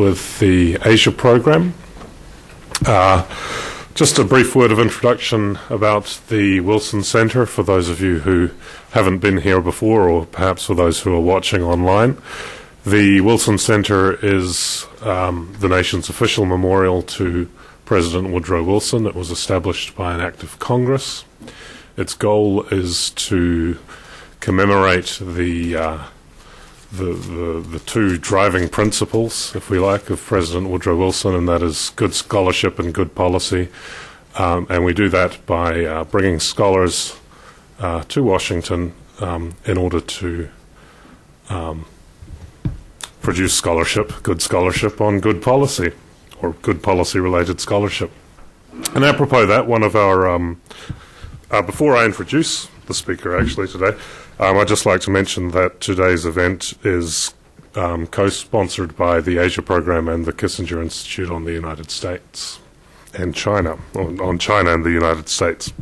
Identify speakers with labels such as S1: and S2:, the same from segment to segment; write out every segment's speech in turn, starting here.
S1: With the Asia program. Just a brief word of introduction about the Wilson Center for those of you who haven't been here before, or perhaps for those who are watching online. The Wilson Center is the nation's official memorial to President Woodrow Wilson. It was established by an act of Congress. Its goal is to commemorate the two driving principles, if we like, of President Woodrow Wilson, and that is good scholarship and good policy. And we do that by bringing scholars to Washington in order to produce scholarship on good policy, or good policy-related scholarship. And apropos that, one of our, before I introduce the speaker actually today, I'd just like to mention that today's event is co-sponsored by the Asia Program and the Kissinger Institute on the United States and China, on China and the United States.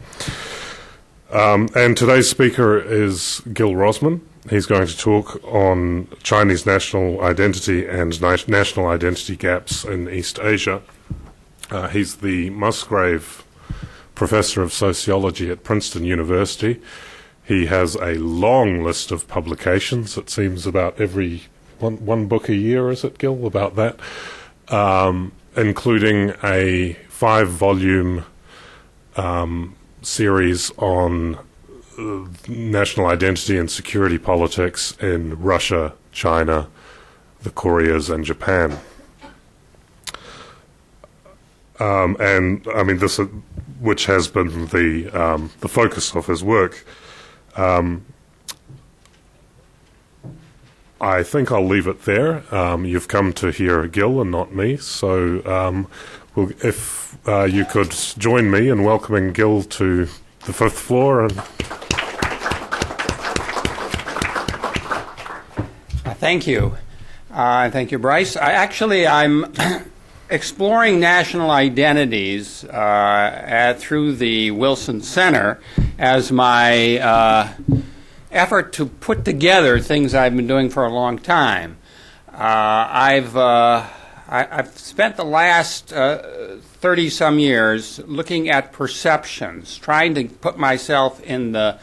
S1: And today's speaker is Gil Rozman. He's going to talk on Chinese national identity and national identity gaps in East Asia. He's the Musgrave Professor of Sociology at Princeton University. He has a long list of publications. It seems about every one book a year, is it, Gil, about that, including a 5-volume series on national identity and security politics in Russia, China, the Koreas, and Japan. And I mean, this, which has been the focus of his work. I think I'll leave it there. You've come to hear Gil and not me, so if you could join me in welcoming Gil to the 5th floor. And
S2: thank you. Thank you, Bryce. I'm exploring national identities through the Wilson Center as my effort to put together things I've been doing for a long time. I've spent the last 30-some years looking at perceptions, trying to put myself in the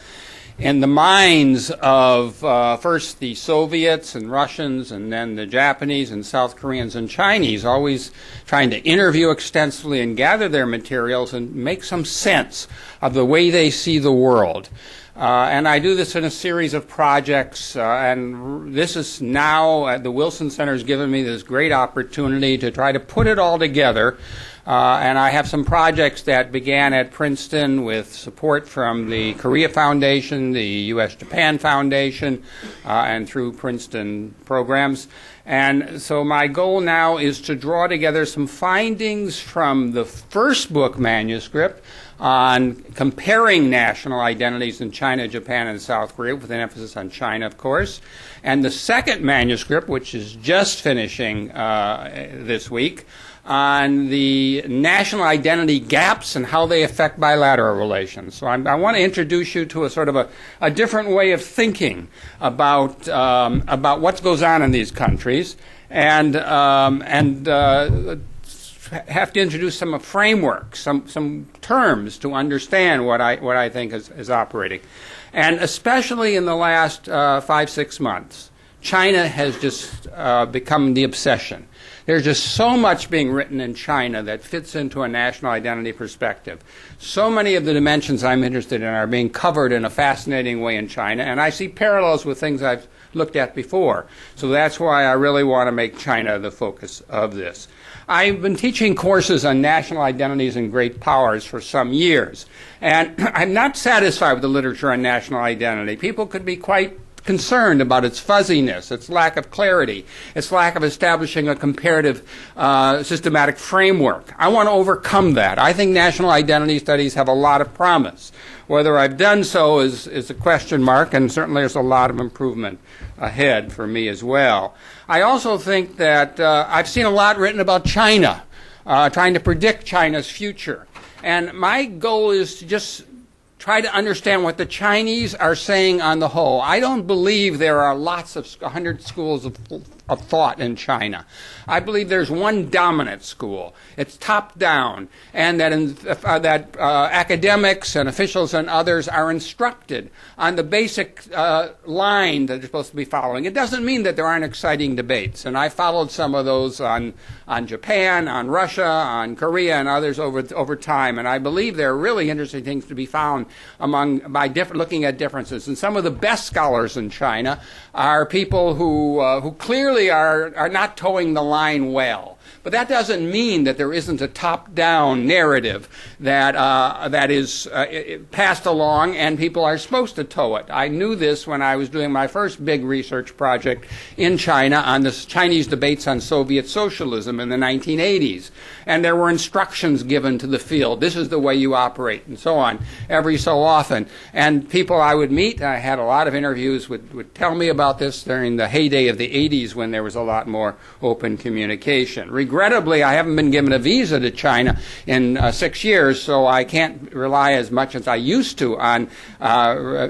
S2: minds of first the Soviets and Russians, and then the Japanese and South Koreans and Chinese, always trying to interview extensively and gather their materials and make some sense of the way they see the world. And I do this in a series of projects, and this is now, the Wilson Center has given me this great opportunity to try to put it all together. And I have some projects that began at Princeton with support from the Korea Foundation, the U.S.-Japan Foundation, and through Princeton programs. And so my goal now is to draw together some findings from the first book manuscript on comparing national identities in China, Japan, and South Korea, with an emphasis on China, of course. And the second manuscript, which is just finishing this week, on the national identity gaps and how they affect bilateral relations. So I want to introduce you to a sort of a different way of thinking about what goes on in these countries, and have to introduce some framework, some terms to understand what I think is operating. And especially in the last 5-6 months, China has just become the obsession. There's just so much being written in China that fits into a national identity perspective. So many of the dimensions I'm interested in are being covered in a fascinating way in China, and I see parallels with things I've looked at before. So that's why I really want to make China the focus of this. I've been teaching courses on national identities and great powers for some years, and I'm not satisfied with the literature on national identity. People could be quite concerned about its fuzziness, its lack of clarity, its lack of establishing a comparative systematic framework. I want to overcome that. I think national identity studies have a lot of promise. Whether I've done so is a question mark, and certainly there's a lot of improvement ahead for me as well. I also think that I've seen a lot written about China, trying to predict China's future. And my goal is to just try to understand what the Chinese are saying on the whole. I don't believe there are lots of 100 schools of of thought in China. I believe there's one dominant school. It's top-down, and that academics and officials and others are instructed on the basic line that they're supposed to be following. It doesn't mean that there aren't exciting debates, and I followed some of those on Japan, on Russia, on Korea, and others over time, and I believe there are really interesting things to be found looking at differences. And some of the best scholars in China are people who clearly are not towing the line well. But that doesn't mean that there isn't a top-down narrative that is passed along and people are supposed to tow it. I knew this when I was doing my first big research project in China on the Chinese debates on Soviet socialism in the 1980s. And there were instructions given to the field. This is the way you operate, and so on, every so often. And people I would meet, I had a lot of interviews, would tell me about this during the heyday of the 80s when there was a lot more open communication. Regrettably, I haven't been given a visa to China in 6 years, so I can't rely as much as I used to on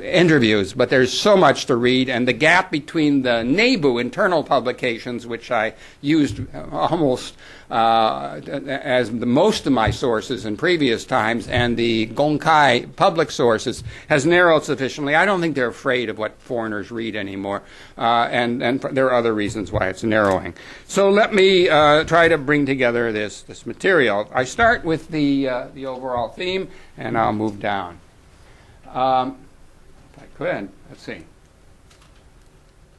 S2: interviews. But there's so much to read, and the gap between the NEBU internal publications, which I used almost as most of my sources in previous times, and the Gongkai public sources has narrowed sufficiently. I don't think they're afraid of what foreigners read anymore, and there are other reasons why it's narrowing. So let me try to bring together this material. I start with the overall theme, and I'll move down. If I could, let's see.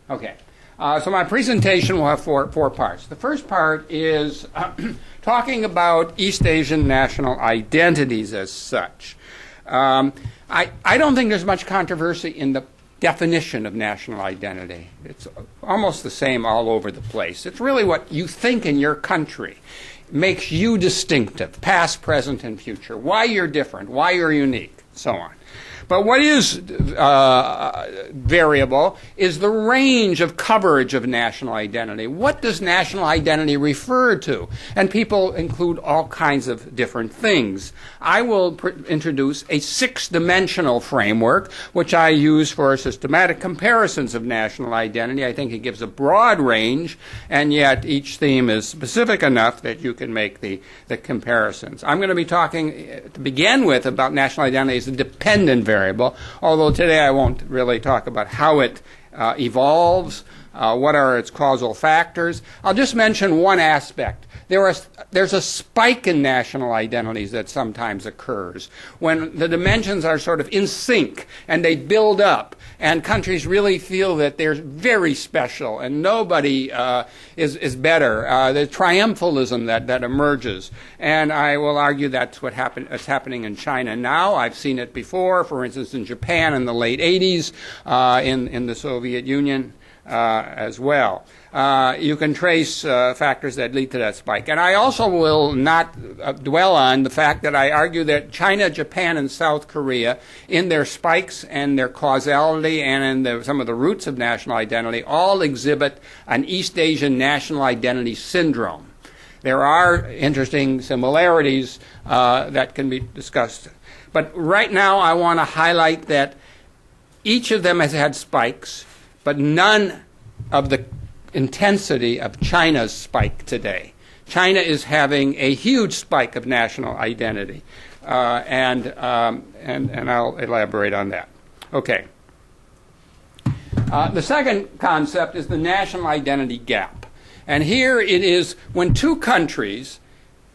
S2: Okay. So my presentation will have four parts. The first part is talking about East Asian national identities as such. I don't think there's much controversy in the definition of national identity. It's almost the same all over the place. It's really what you think in your country makes you distinctive, past, present, and future, why you're different, why you're unique, so on. But what is variable is the range of coverage of national identity. What does national identity refer to? And people include all kinds of different things. I will introduce a six-dimensional framework, which I use for systematic comparisons of national identity. I think it gives a broad range, and yet each theme is specific enough that you can make the comparisons. I'm going to be talking, to begin with, about national identity as a dependent variable, although today I won't really talk about how it evolves, what are its causal factors. I'll just mention one aspect. There's a spike in national identities that sometimes occurs when the dimensions are sort of in sync and they build up and countries really feel that they're very special and nobody is better. The triumphalism that emerges. And I will argue that's what's happening in China now. I've seen it before, for instance, in Japan in the late 80s, in the Soviet Union as well. You can trace factors that lead to that spike. And I also will not dwell on the fact that I argue that China, Japan, and South Korea, in their spikes and their causality and in some of the roots of national identity, all exhibit an East Asian national identity syndrome. There are interesting similarities that can be discussed. But right now I want to highlight that each of them has had spikes, but none of the intensity of China's spike today. China is having a huge spike of national identity, and I'll elaborate on that. Okay. The second concept is the national identity gap. And here it is when two countries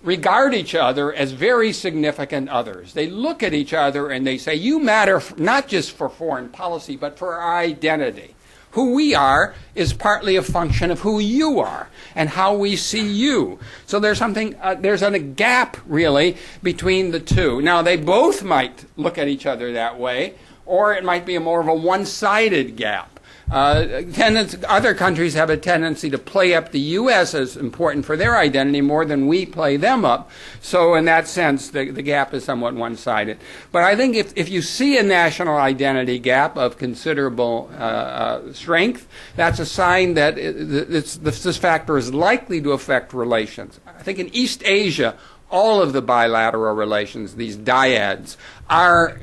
S2: regard each other as very significant others. They look at each other and they say, you matter not just for foreign policy, but for our identity. Who we are is partly a function of who you are and how we see you. So there's a gap, really, between the two. Now, they both might look at each other that way, or it might be more of a one-sided gap. Other countries have a tendency to play up the U.S. as important for their identity more than we play them up. So in that sense, the gap is somewhat one-sided. But I think if you see a national identity gap of considerable strength, that's a sign that this factor is likely to affect relations. I think in East Asia, all of the bilateral relations, these dyads, are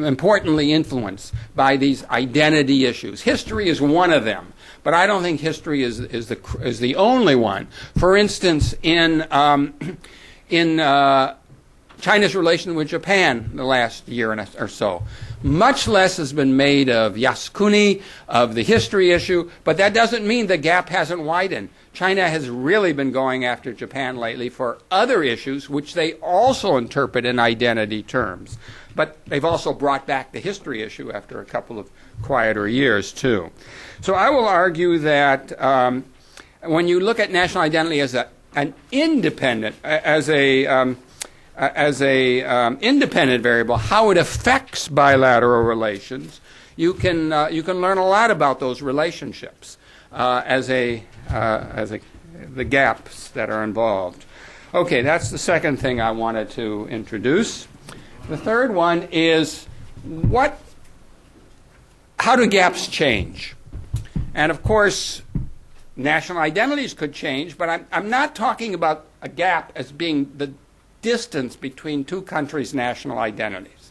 S2: importantly influenced by these identity issues. History is one of them, but I don't think history is the only one. For instance, in China's relation with Japan the last year or so, much less has been made of Yasukuni, of the history issue, but that doesn't mean the gap hasn't widened. China has really been going after Japan lately for other issues, which they also interpret in identity terms. But they've also brought back the history issue after a couple of quieter years, too. So I will argue that when you look at national identity as an independent, independent variable, how it affects bilateral relations, you can learn a lot about those relationships the gaps that are involved. Okay, that's the second thing I wanted to introduce. The third one is how do gaps change? And of course, national identities could change, but I'm not talking about a gap as being the distance between two countries' national identities.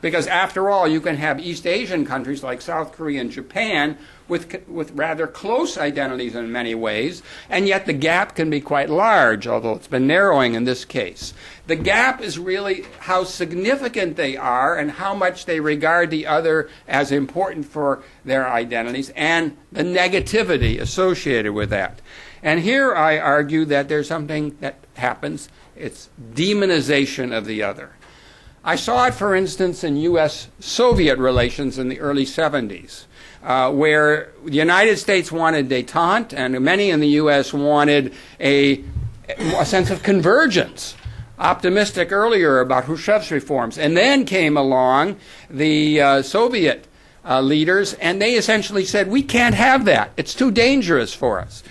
S2: Because after all, you can have East Asian countries like South Korea and Japan with rather close identities in many ways, and yet the gap can be quite large, although it's been narrowing in this case. The gap is really how significant they are and how much they regard the other as important for their identities and the negativity associated with that. And here I argue that there's something that happens. It's demonization of the other. I saw it, for instance, in U.S.-Soviet relations in the early 70s, where the United States wanted détente, and many in the U.S. wanted a sense of convergence, optimistic earlier about Khrushchev's reforms. And then came along the Soviet leaders, and they essentially said, we can't have that. It's too dangerous for us.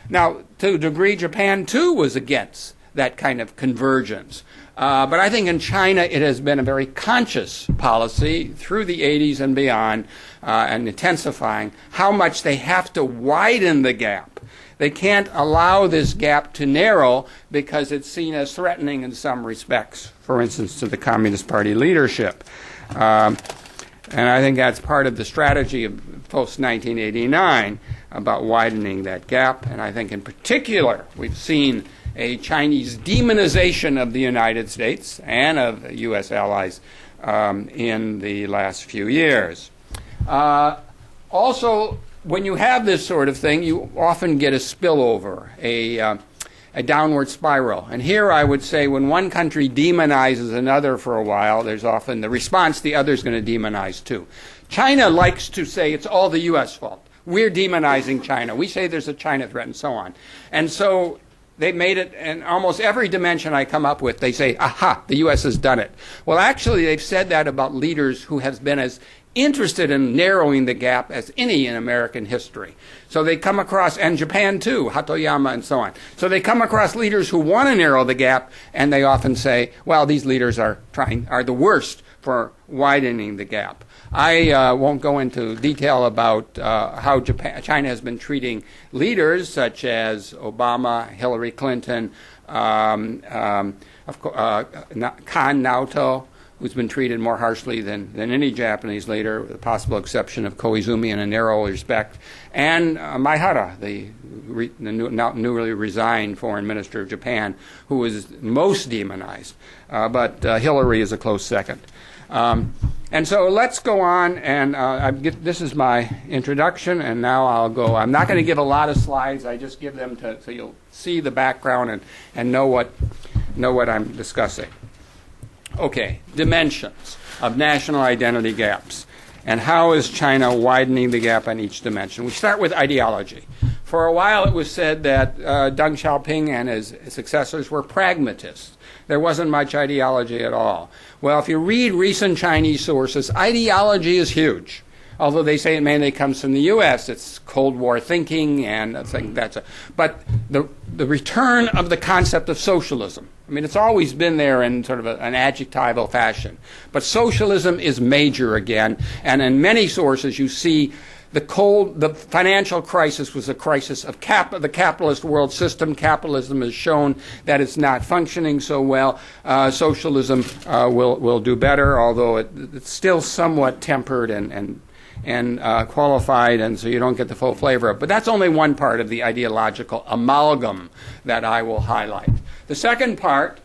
S2: Now, to a degree, Japan, too, was against that kind of convergence. But I think in China it has been a very conscious policy through the 80s and beyond, and intensifying how much they have to widen the gap. They can't allow this gap to narrow because it's seen as threatening in some respects, for instance, to the Communist Party leadership. And I think that's part of the strategy of post-1989 about widening that gap. And I think in particular we've seen a Chinese demonization of the United States and of U.S. allies in the last few years. Also, when you have this sort of thing, you often get a spillover, a downward spiral. And here I would say when one country demonizes another for a while, there's often the response the other is going to demonize too. China likes to say it's all the U.S. fault. We're demonizing China. We say there's a China threat and so on. And so they've made it in almost every dimension I come up with. They say, aha, the U.S. has done it. Well, actually, they've said that about leaders who have been as interested in narrowing the gap as any in American history. So they come across, and Japan too, Hatoyama and so on. So they come across leaders who want to narrow the gap, and they often say, well, these leaders are the worst for widening the gap. I won't go into detail about how China has been treating leaders such as Obama, Hillary Clinton, Kan Naoto, who's been treated more harshly than any Japanese leader, with the possible exception of Koizumi in a narrow respect, and Maehara, the newly resigned foreign minister of Japan, who was most demonized. But Hillary is a close second. And so let's go on, and this is my introduction, and now I'll go. I'm not going to give a lot of slides. I just give them so you'll see the background and know what I'm discussing. Okay, dimensions of national identity gaps, and how is China widening the gap on each dimension? We start with ideology. For a while it was said that Deng Xiaoping and his successors were pragmatists. There wasn't much ideology at all. Well, if you read recent Chinese sources, ideology is huge. Although they say it mainly comes from the U.S., it's Cold War thinking, and I think but the return of the concept of socialism. I mean, it's always been there in sort of an adjectival fashion. But socialism is major again, and in many sources you see the financial crisis was a crisis of the capitalist world system. Capitalism has shown that it's not functioning so well. Socialism will do better, although it's still somewhat tempered and and qualified, and so you don't get the full flavor of it. But that's only one part of the ideological amalgam that I will highlight. The second part,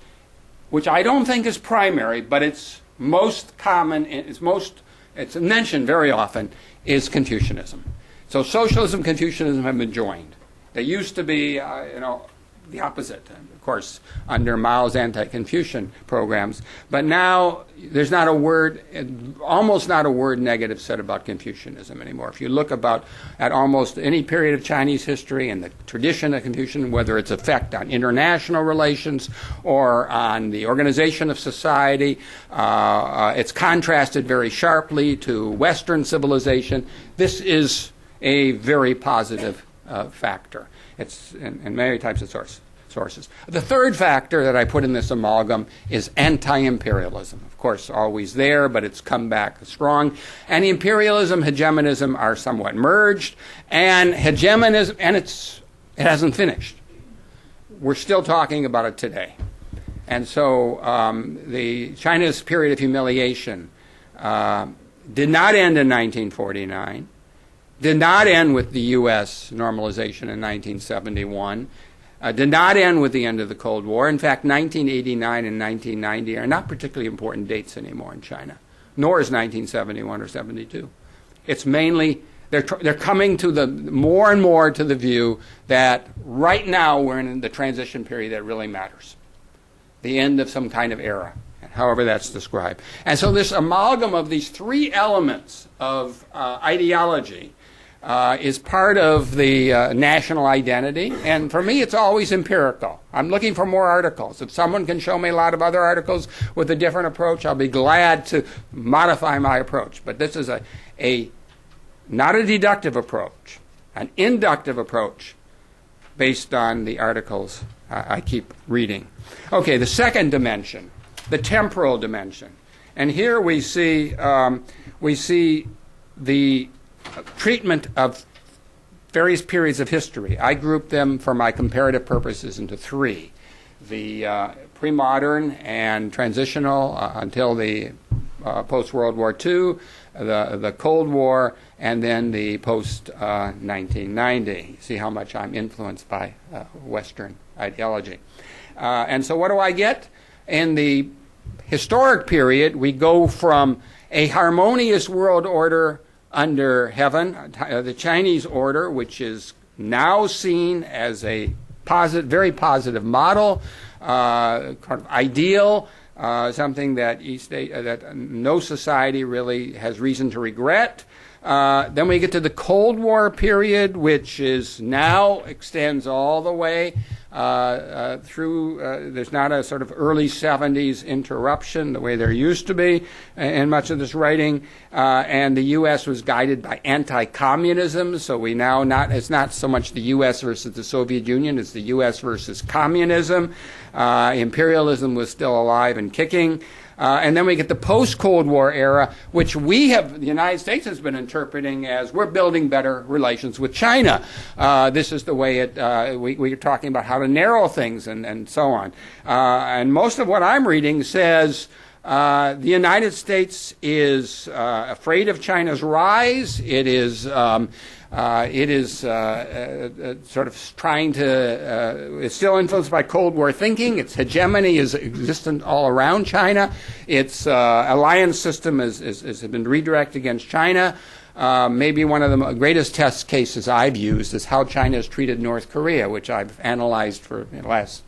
S2: which I don't think is primary, but it's most common, it's mentioned very often, is Confucianism. So socialism, Confucianism have been joined. They used to be, the opposite, of course, under Mao's anti-Confucian programs. But now there's not a word, almost not a word negative said about Confucianism anymore. If you look at almost any period of Chinese history and the tradition of Confucian, whether its effect on international relations or on the organization of society, it's contrasted very sharply to Western civilization. This is a very positive factor. It's in many types of sources. The third factor that I put in this amalgam is anti-imperialism. Of course, always there, but it's come back strong. And imperialism, hegemonism are somewhat merged, and hegemonism, and it hasn't finished. We're still talking about it today. And so China's period of humiliation did not end in 1949. Did not end with the U.S. normalization in 1971. Did not end with the end of the Cold War. In fact, 1989 and 1990 are not particularly important dates anymore in China, nor is 1971 or 72. It's mainly, they're coming to more and more to the view that right now we're in the transition period that really matters. The end of some kind of era, however that's described. And so this amalgam of these three elements of ideology is part of the national identity. And for me, it's always empirical. I'm looking for more articles. If someone can show me a lot of other articles with a different approach, I'll be glad to modify my approach. But this is not a deductive approach, an inductive approach based on the articles I keep reading. Okay, the second dimension, the temporal dimension. And here we see the treatment of various periods of history. I grouped them for my comparative purposes into three: the pre-modern and transitional until the post-World War II, the Cold War, and then the post-1990. See how much I'm influenced by Western ideology. And so what do I get? In the historic period, we go from a harmonious world order under heaven, the Chinese order, which is now seen as a very positive model, kind of ideal, something that that no society really has reason to regret. Then we get to the Cold War period, which is now extends all the way through. There's not a sort of early 70s interruption the way there used to be in much of this writing. And the U.S. was guided by anti-communism, so it's not so much the U.S. versus the Soviet Union, it's the U.S. versus communism. Imperialism was still alive and kicking. And then we get the post-Cold War era, which the United States has been interpreting as we're building better relations with China. This is the way we're talking about how to narrow things and so on. And most of what I'm reading says the United States is afraid of China's rise. It is sort of trying to, it's still influenced by Cold War thinking. Its hegemony is existent all around China. Its alliance system has been redirected against China. Maybe one of the greatest test cases I've used is how China has treated North Korea, which I've analyzed for the last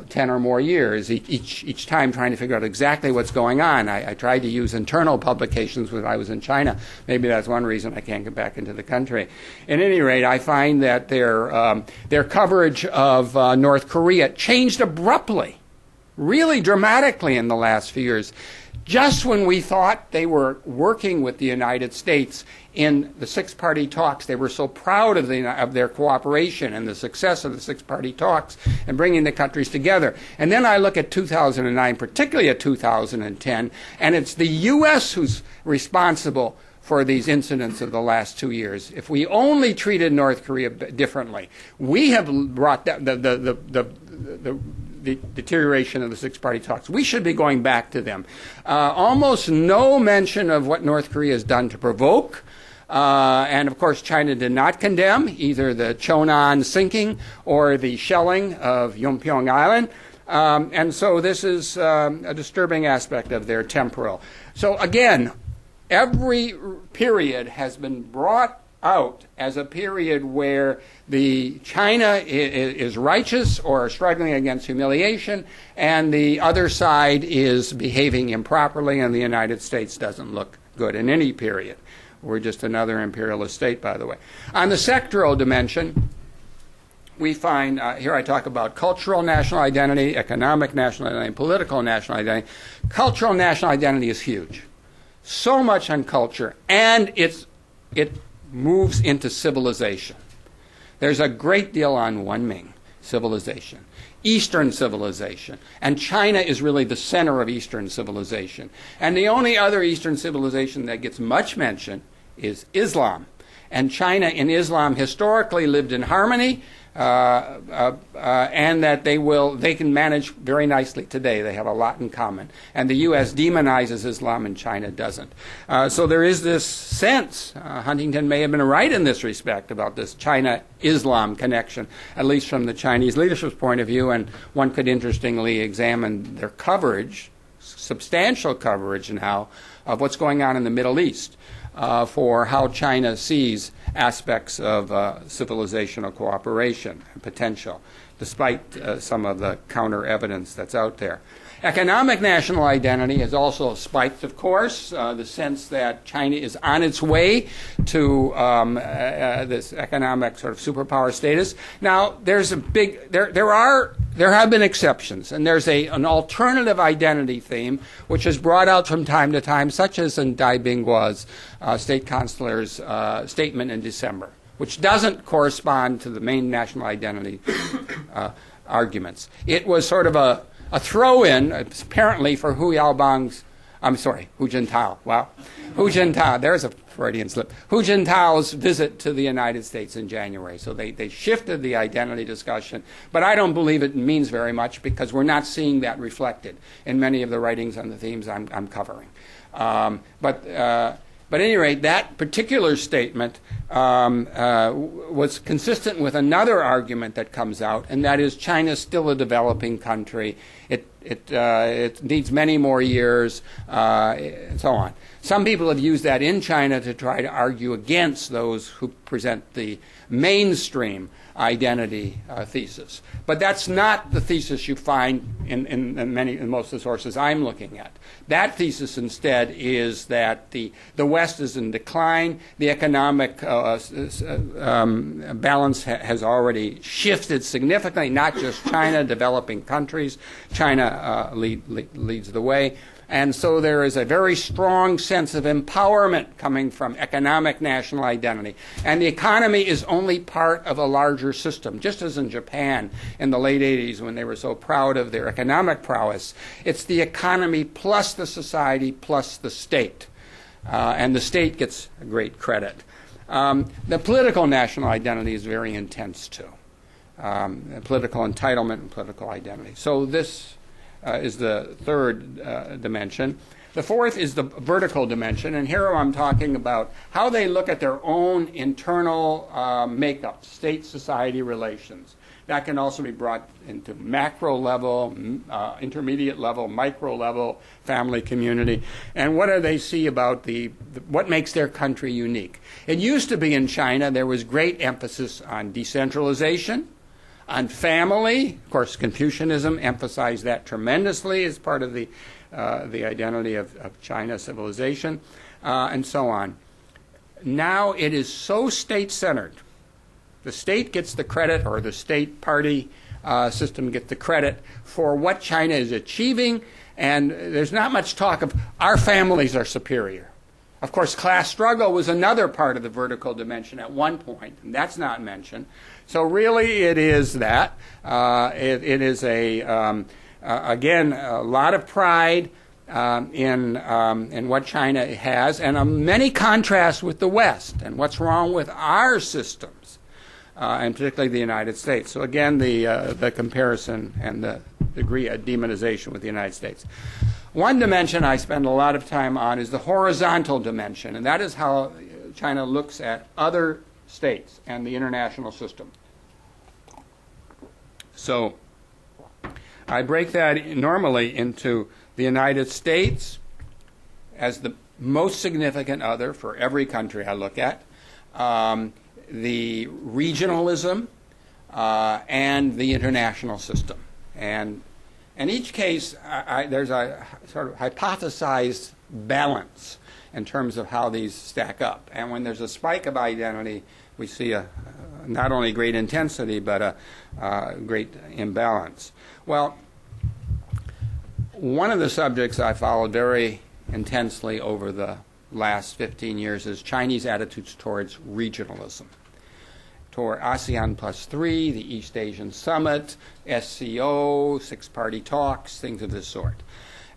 S2: 10 or more years, each time trying to figure out exactly what's going on. I tried to use internal publications when I was in China. Maybe that's one reason I can't get back into the country. At any rate, I find that their coverage of North Korea changed abruptly, really dramatically in the last few years. Just when we thought they were working with the United States in the six-party talks, they were so proud of their cooperation and the success of the six-party talks and bringing the countries together. And then I look at 2009, particularly at 2010, and it's the U.S. who's responsible for these incidents of the last 2 years. If we only treated North Korea differently, we have brought the deterioration of the six-party talks. We should be going back to them. Almost no mention of what North Korea has done to provoke And of course, China did not condemn either the Chonan sinking or the shelling of Yongpyong Island. And so this is a disturbing aspect of their temporal. So again, every period has been brought out as a period where the China is righteous or struggling against humiliation, and the other side is behaving improperly, and the United States doesn't look good in any period. We're just another imperialist state, by the way. On the sectoral dimension, we find, here I talk about cultural national identity, economic national identity, political national identity. Cultural national identity is huge. So much on culture, and it moves into civilization. There's a great deal on Wenming civilization, Eastern civilization, and China is really the center of Eastern civilization. And the only other Eastern civilization that gets much mention is Islam. And China and Islam historically lived in harmony, and that they can manage very nicely today. They have a lot in common. And the U.S. demonizes Islam and China doesn't. So there is this sense, Huntington may have been right in this respect about this China-Islam connection, at least from the Chinese leadership's point of view, and one could interestingly examine their coverage, substantial coverage now, of what's going on in the Middle East. For how China sees aspects of civilizational cooperation and potential, despite some of the counter evidence that's out there. Economic national identity has also spiked, of course, the sense that China is on its way to this economic sort of superpower status. Now, there's a big, there have been exceptions, and there's an alternative identity theme which is brought out from time to time, such as in Dai Bingguo's state consular's statement in December, which doesn't correspond to the main national identity arguments. It was sort of a throw-in, apparently, for Hu Jintao. Wow. Hu Jintao, there's a Freudian slip. Hu Jintao's visit to the United States in January. So they shifted the identity discussion. But I don't believe it means very much because we're not seeing that reflected in many of the writings on the themes I'm covering. But at any rate, that particular statement was consistent with another argument that comes out, and that is China's still a developing country. It needs many more years, and so on. Some people have used that in China to try to argue against those who present the mainstream identity thesis. But that's not the thesis you find in most of the sources I'm looking at. That thesis instead is that the West is in decline, the economic balance has already shifted significantly, not just China, developing countries. China leads the way. And so there is a very strong sense of empowerment coming from economic national identity. And the economy is only part of a larger system, just as in Japan in the late 80s when they were so proud of their economic prowess. It's the economy plus the society plus the state. And the state gets great credit. The political national identity is very intense, too. Political entitlement and political identity. So this is the third dimension. The fourth is the vertical dimension, and here I'm talking about how they look at their own internal makeup, state-society relations. That can also be brought into macro level, intermediate level, micro level, family, community. And what do they see about what makes their country unique? It used to be in China there was great emphasis on decentralization, on family. Of course, Confucianism emphasized that tremendously as part of the identity of China civilization, and so on. Now it is so state-centered. The state gets the credit, or the state party system gets the credit for what China is achieving, and there's not much talk of our families are superior. Of course, class struggle was another part of the vertical dimension at one point, and that's not mentioned. So really it is that. It is, again, a lot of pride in what China has, and many contrasts with the West and what's wrong with our systems, and particularly the United States. So again, the comparison and the degree of demonization with the United States. One dimension I spend a lot of time on is the horizontal dimension, and that is how China looks at other states and the international system. So I break that normally into the United States as the most significant other for every country I look at, the regionalism, and the international system. And in each case, there's a sort of hypothesized balance in terms of how these stack up. And when there's a spike of identity, we see not only great intensity, but a great imbalance. Well, one of the subjects I followed very intensely over the last 15 years is Chinese attitudes towards regionalism, toward ASEAN +3, the East Asian Summit, SCO, six-party talks, things of this sort.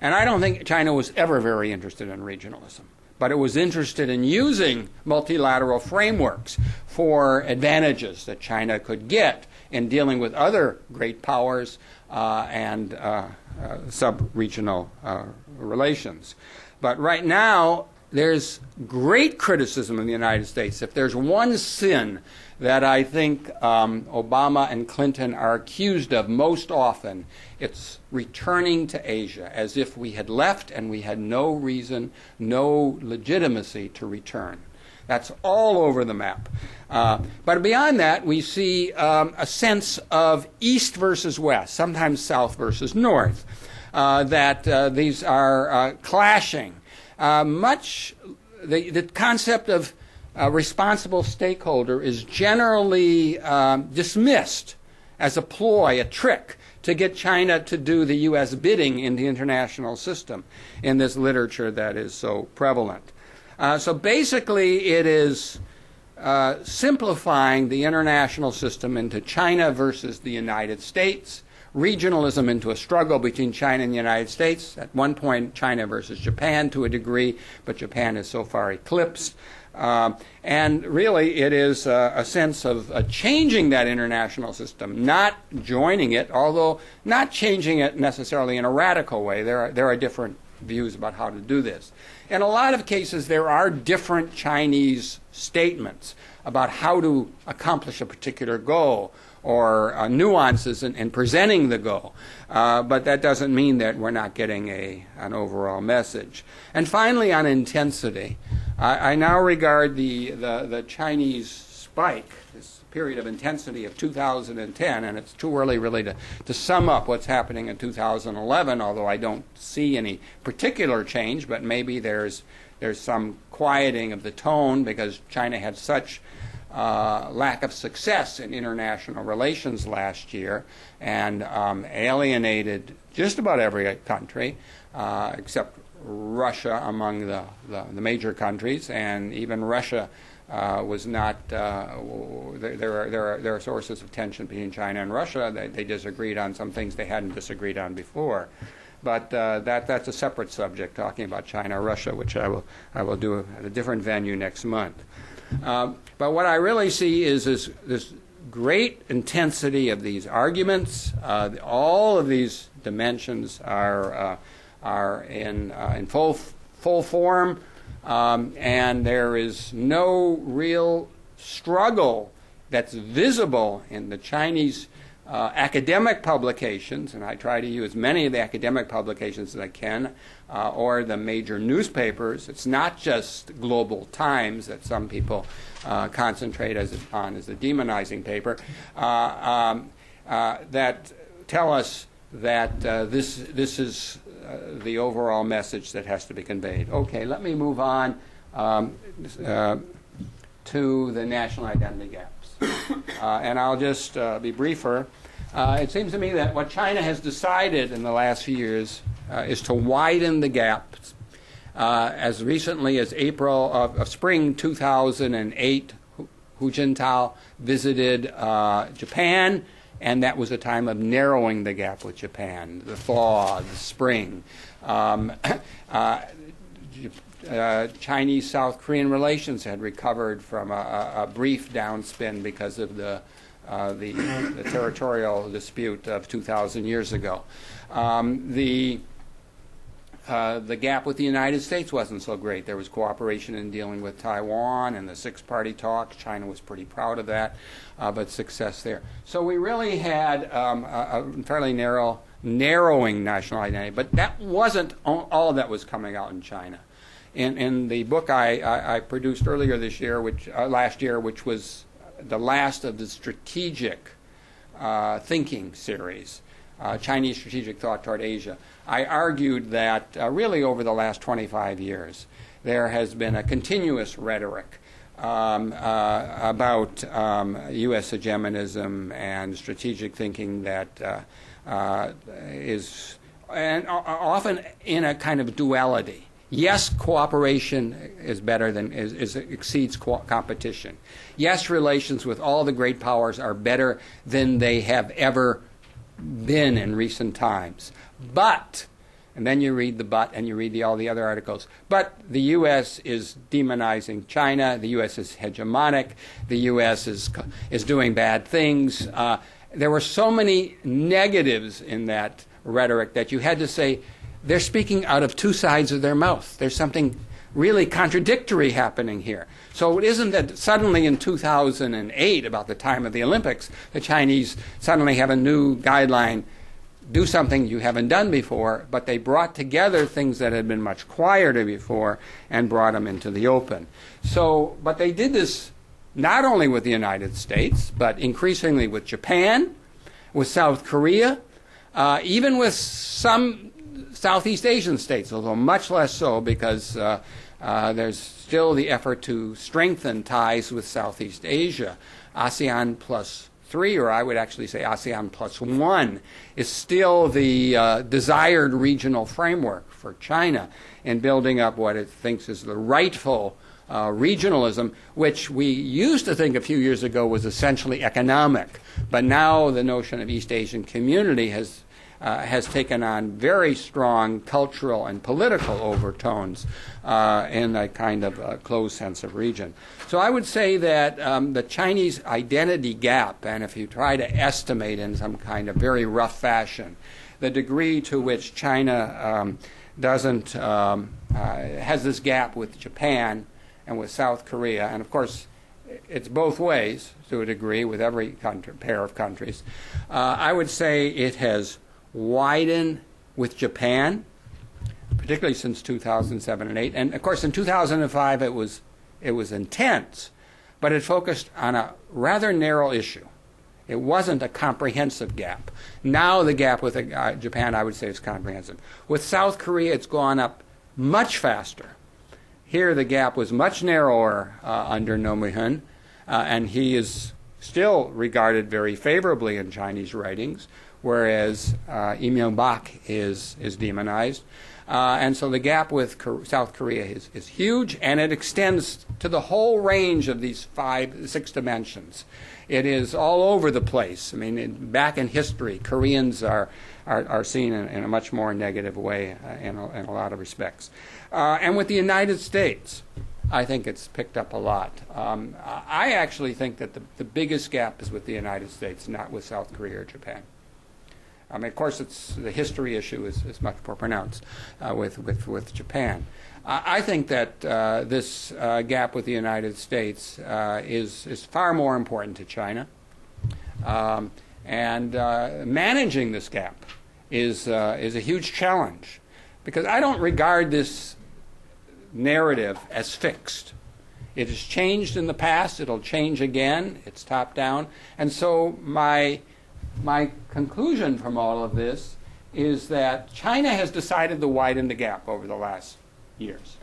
S2: And I don't think China was ever very interested in regionalism, but it was interested in using multilateral frameworks for advantages that China could get in dealing with other great powers and sub-regional relations. But right now, there's great criticism in the United States. If there's one sin that I think Obama and Clinton are accused of most often, it's returning to Asia, as if we had left and we had no reason, no legitimacy to return. That's all over the map. But beyond that, we see a sense of east versus west, sometimes south versus north, that these are clashing. The concept of responsible stakeholder is generally dismissed as a ploy, a trick, to get China to do the U.S. bidding in the international system in this literature that is so prevalent. So basically, it is simplifying the international system into China versus the United States, regionalism into a struggle between China and the United States. At one point, China versus Japan to a degree, but Japan is so far eclipsed. And really, it is a sense of changing that international system, not joining it, although not changing it necessarily in a radical way. There are different views about how to do this. In a lot of cases, there are different Chinese statements about how to accomplish a particular goal, or nuances in presenting the goal. But that doesn't mean that we're not getting an overall message. And finally, on intensity, I now regard the Chinese spike, this period of intensity of 2010, and it's too early really to sum up what's happening in 2011, although I don't see any particular change, but maybe there's some quieting of the tone because China had such lack of success in international relations last year and alienated just about every country except Russia among the major countries, and even Russia was not. There are sources of tension between China and Russia. They disagreed on some things they hadn't disagreed on before. But that's a separate subject, talking about China or Russia, which I will do at a different venue next month. But what I really see is this great intensity of these arguments. All of these dimensions are in full form, and there is no real struggle that's visible in the Chinese academic publications, and I try to use many of the academic publications that I can, or the major newspapers. It's not just Global Times that some people concentrate on as the demonizing paper, that tell us that this is the overall message that has to be conveyed. Okay, let me move on to the national identity gaps. And I'll just be briefer. It seems to me that what China has decided in the last few years is to widen the gaps. As recently as April of spring 2008, Hu Jintao visited Japan, and that was a time of narrowing the gap with Japan, the thaw, the spring. Chinese-South Korean relations had recovered from a brief downspin because of the territorial dispute of 2,000 years ago. the gap with the United States wasn't so great. There was cooperation in dealing with Taiwan and the six-party talks. China was pretty proud of that, but success there. So we really had a fairly narrowing national identity, but that wasn't all that was coming out in China. In the book I produced earlier this year, last year, which was the last of the strategic thinking series, Chinese strategic thought toward Asia, I argued that really over the last 25 years there has been a continuous rhetoric about U.S. hegemonism and strategic thinking that is and often in a kind of duality. Yes, cooperation is better than exceeds competition. Yes, relations with all the great powers are better than they have ever been in recent times. But, and then you read the but and you read all the other articles, but the U.S. is demonizing China, the U.S. is hegemonic, the U.S. is doing bad things. There were so many negatives in that rhetoric that you had to say, they're speaking out of two sides of their mouth. There's something really contradictory happening here. So it isn't that suddenly in 2008, about the time of the Olympics, the Chinese suddenly have a new guideline, do something you haven't done before, but they brought together things that had been much quieter before and brought them into the open. So, but they did this not only with the United States, but increasingly with Japan, with South Korea, even with some Southeast Asian states, although much less so because there's still the effort to strengthen ties with Southeast Asia. ASEAN plus 3, or I would actually say ASEAN plus 1, is still the desired regional framework for China in building up what it thinks is the rightful regionalism, which we used to think a few years ago was essentially economic. But now the notion of East Asian community has taken on very strong cultural and political overtones in a kind of closed sense of region. So I would say that the Chinese identity gap, and if you try to estimate in some kind of very rough fashion, the degree to which China has this gap with Japan and with South Korea, and of course it's both ways to a degree with every pair of countries, I would say it has widened with Japan, particularly since 2007 and 8. And of course, in 2005, it was intense, but it focused on a rather narrow issue. It wasn't a comprehensive gap. Now the gap with Japan, I would say, is comprehensive. With South Korea, it's gone up much faster. Here, the gap was much narrower under Roh Moo-hyun, and he is still regarded very favorably in Chinese writings, whereas Lee Myung-bak is demonized. And so the gap with South Korea is huge, and it extends to the whole range of these 6 dimensions. It is all over the place. I mean, back in history, Koreans are seen in a much more negative way in a lot of respects. And with the United States, I think it's picked up a lot. I actually think that the biggest gap is with the United States, not with South Korea or Japan. I mean, of course, the history issue is much more pronounced with Japan. I think that this gap with the United States is far more important to China, and managing this gap is a huge challenge, because I don't regard this narrative as fixed. It has changed in the past. It'll change again. It's top down, and so my conclusion from all of this is that China has decided to widen the gap over the last years.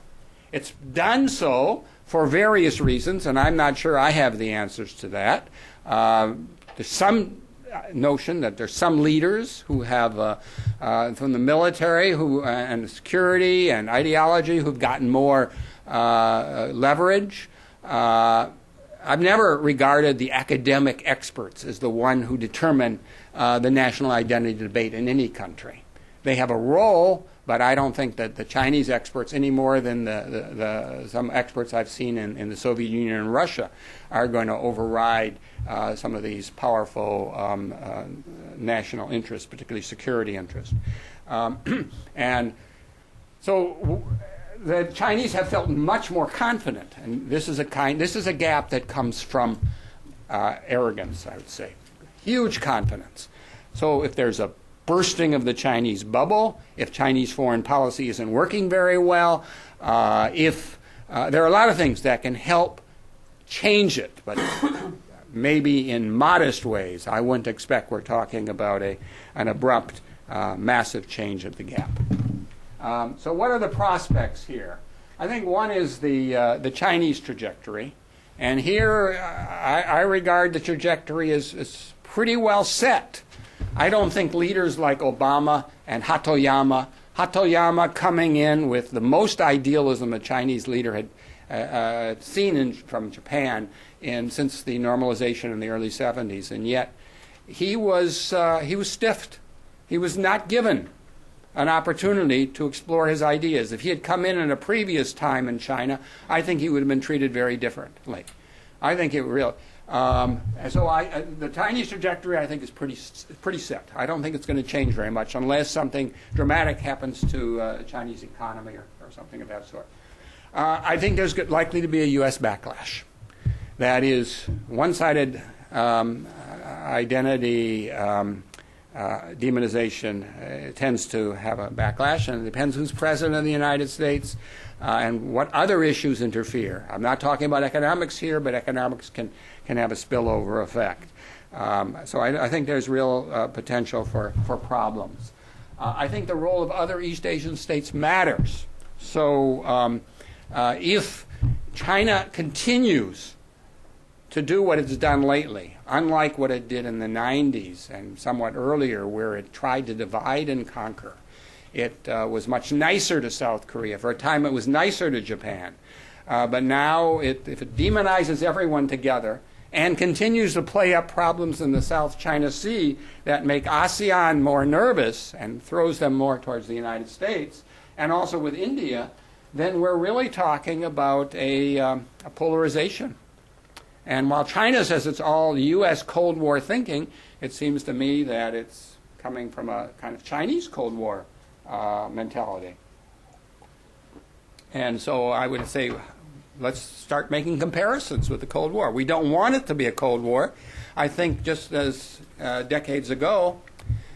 S2: It's done so for various reasons, and I'm not sure I have the answers to that. There's some notion that there's some leaders who have, from the military and security and ideology, who've gotten more leverage. I've never regarded the academic experts as the one who determine the national identity debate in any country. They have a role, but I don't think that the Chinese experts, any more than some experts I've seen in the Soviet Union and Russia, are going to override some of these powerful national interests, particularly security interests. And So the Chinese have felt much more confident, and this is a gap that comes from arrogance, I would say, huge confidence. So if there's a bursting of the Chinese bubble, if Chinese foreign policy isn't working very well, if there are a lot of things that can help change it, but maybe in modest ways. I wouldn't expect we're talking about an abrupt, massive change of the gap. So what are the prospects here? I think one is the Chinese trajectory. And here I regard the trajectory as pretty well set. I don't think leaders like Obama and Hatoyama coming in with the most idealism a Chinese leader had seen from Japan since the normalization in the early 70s, and yet he was stiffed. He was not given an opportunity to explore his ideas. If he had come in a previous time in China, I think he would have been treated very differently. I think it really. The Chinese trajectory, I think, is pretty set. I don't think it's going to change very much unless something dramatic happens to the Chinese economy or something of that sort. I think there's likely to be a U.S. backlash. That is, one-sided identity demonization tends to have a backlash, and it depends who's president of the United States and what other issues interfere. I'm not talking about economics here, but economics can have a spillover effect. So I think there's real potential for problems. I think the role of other East Asian states matters. So if China continues to do what it's done lately, unlike what it did in the 90s and somewhat earlier, where it tried to divide and conquer. It was much nicer to South Korea. For a time, it was nicer to Japan. But now, if it demonizes everyone together and continues to play up problems in the South China Sea that make ASEAN more nervous and throws them more towards the United States, and also with India, then we're really talking about a polarization. And while China says it's all U.S. Cold War thinking, it seems to me that it's coming from a kind of Chinese Cold War mentality. And so I would say, let's start making comparisons with the Cold War. We don't want it to be a Cold War. I think just as decades ago,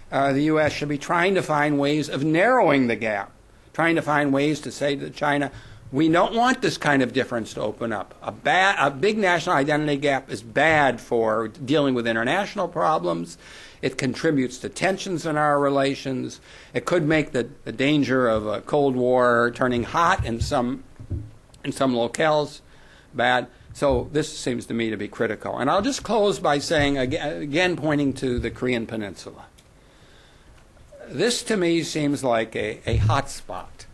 S2: the U.S. should be trying to find ways of narrowing the gap, trying to find ways to say to China, we don't want this kind of difference to open up. A big national identity gap is bad for dealing with international problems. It contributes to tensions in our relations. It could make the danger of a Cold War turning hot in some locales bad. So this seems to me to be critical. And I'll just close by saying, again pointing to the Korean Peninsula. This to me seems like a hot spot,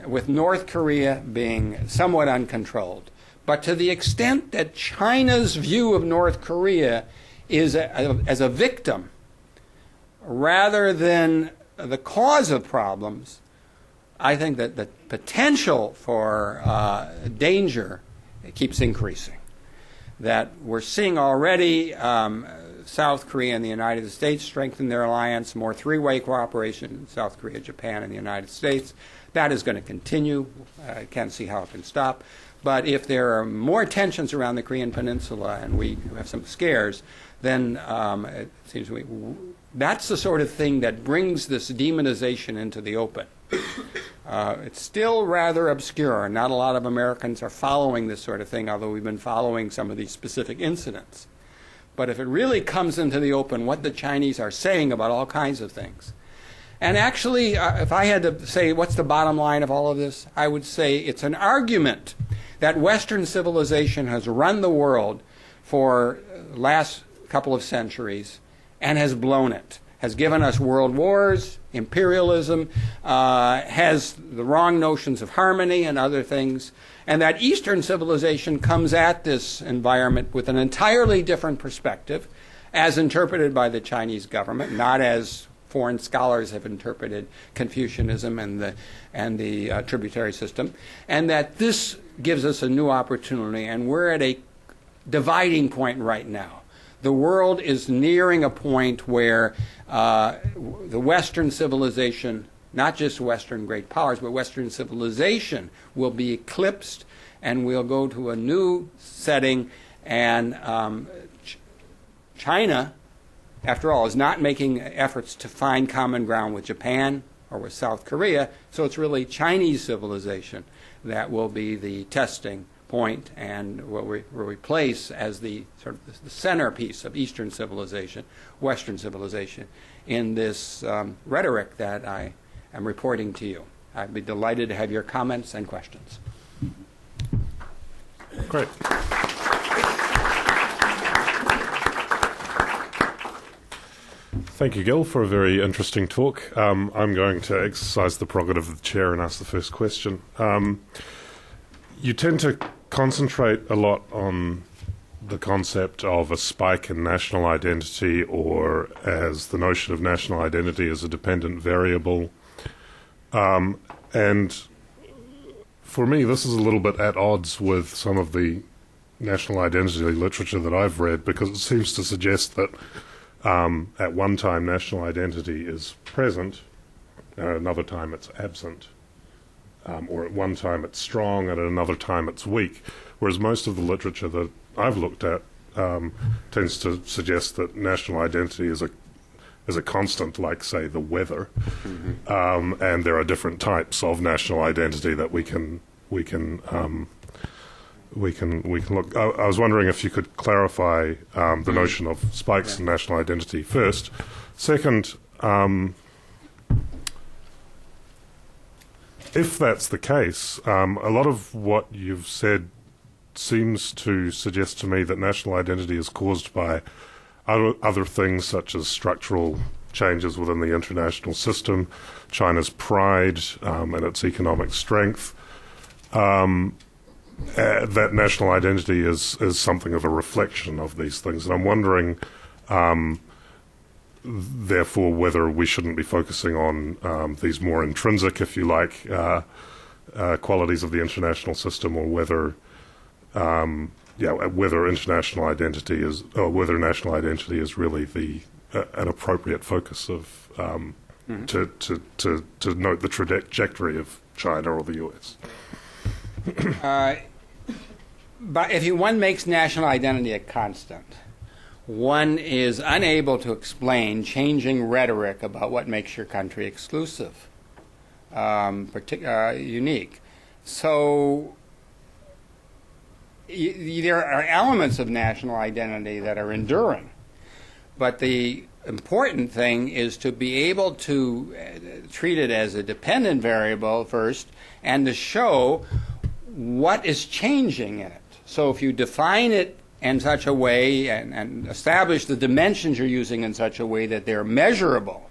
S2: with North Korea being somewhat uncontrolled. But to the extent that China's view of North Korea is as a victim rather than the cause of problems, I think that the potential for danger keeps increasing. That we're seeing already South Korea and the United States strengthen their alliance, more three-way cooperation, South Korea, Japan, and the United States. That is going to continue. I can't see how it can stop. But if there are more tensions around the Korean Peninsula and we have some scares, then it seems to me that's the sort of thing that brings this demonization into the open. It's still rather obscure. Not a lot of Americans are following this sort of thing, although we've been following some of these specific incidents. But if it really comes into the open, what the Chinese are saying about all kinds of things. And actually, if I had to say what's the bottom line of all of this, I would say it's an argument that Western civilization has run the world for the last couple of centuries and has blown it, has given us world wars, imperialism, has the wrong notions of harmony and other things, and that Eastern civilization comes at this environment with an entirely different perspective, as interpreted by the Chinese government, not as foreign scholars have interpreted Confucianism and the tributary system, and that this gives us a new opportunity, and we're at a dividing point right now. The world is nearing a point where the Western civilization not just Western great powers, but Western civilization will be eclipsed, and we'll go to a new setting, and China, after all, is not making efforts to find common ground with Japan or with South Korea, so it's really Chinese civilization that will be the testing point and will replace as the sort of the centerpiece of Eastern civilization, Western civilization, in this rhetoric that I am reporting to you. I'd be delighted to have your comments and questions.
S1: Great. Thank you, Gil, for a very interesting talk. I'm going to exercise the prerogative of the chair and ask the first question. You tend to concentrate a lot on the concept of a spike in national identity, or as the notion of national identity as a dependent variable. And for me, this is a little bit at odds with some of the national identity literature that I've read, because it seems to suggest that at one time national identity is present, and at another time it's absent. Or at one time it's strong, and at another time it's weak. Whereas most of the literature that I've looked at tends to suggest that national identity is a constant, like, say, the weather. Mm-hmm. And there are different types of national identity that we can look. I was wondering if you could clarify the notion of spikes in national identity first. Second, if that's the case, a lot of what you've said seems to suggest to me that national identity is caused by other things, such as structural changes within the international system, China's pride and its economic strength. That national identity is something of a reflection of these things. And I'm wondering, therefore, whether we shouldn't be focusing on these more intrinsic, if you like, qualities of the international system, or whether international identity is, or whether national identity is really an appropriate focus of to note the trajectory of China or the US.
S2: But if one makes national identity a constant, one is unable to explain changing rhetoric about what makes your country exclusive, unique. So there are elements of national identity that are enduring, but the important thing is to be able to treat it as a dependent variable first, and to show what is changing in it. So if you define it in such a way and establish the dimensions you're using in such a way that they're measurable,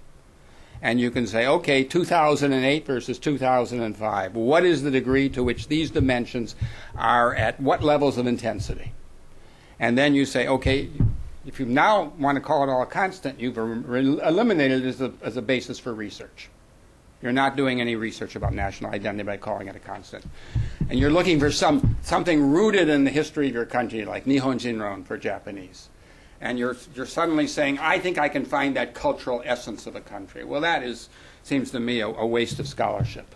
S2: and you can say, okay, 2008 versus 2005, what is the degree to which these dimensions are at what levels of intensity? And then you say, okay, if you now want to call it all a constant, you've eliminated it as a basis for research. You're not doing any research about national identity by calling it a constant. And you're looking for something rooted in the history of your country, like Nihon Jinron for Japanese. And you're suddenly saying, I think I can find that cultural essence of a country. Well, that seems to me a waste of scholarship.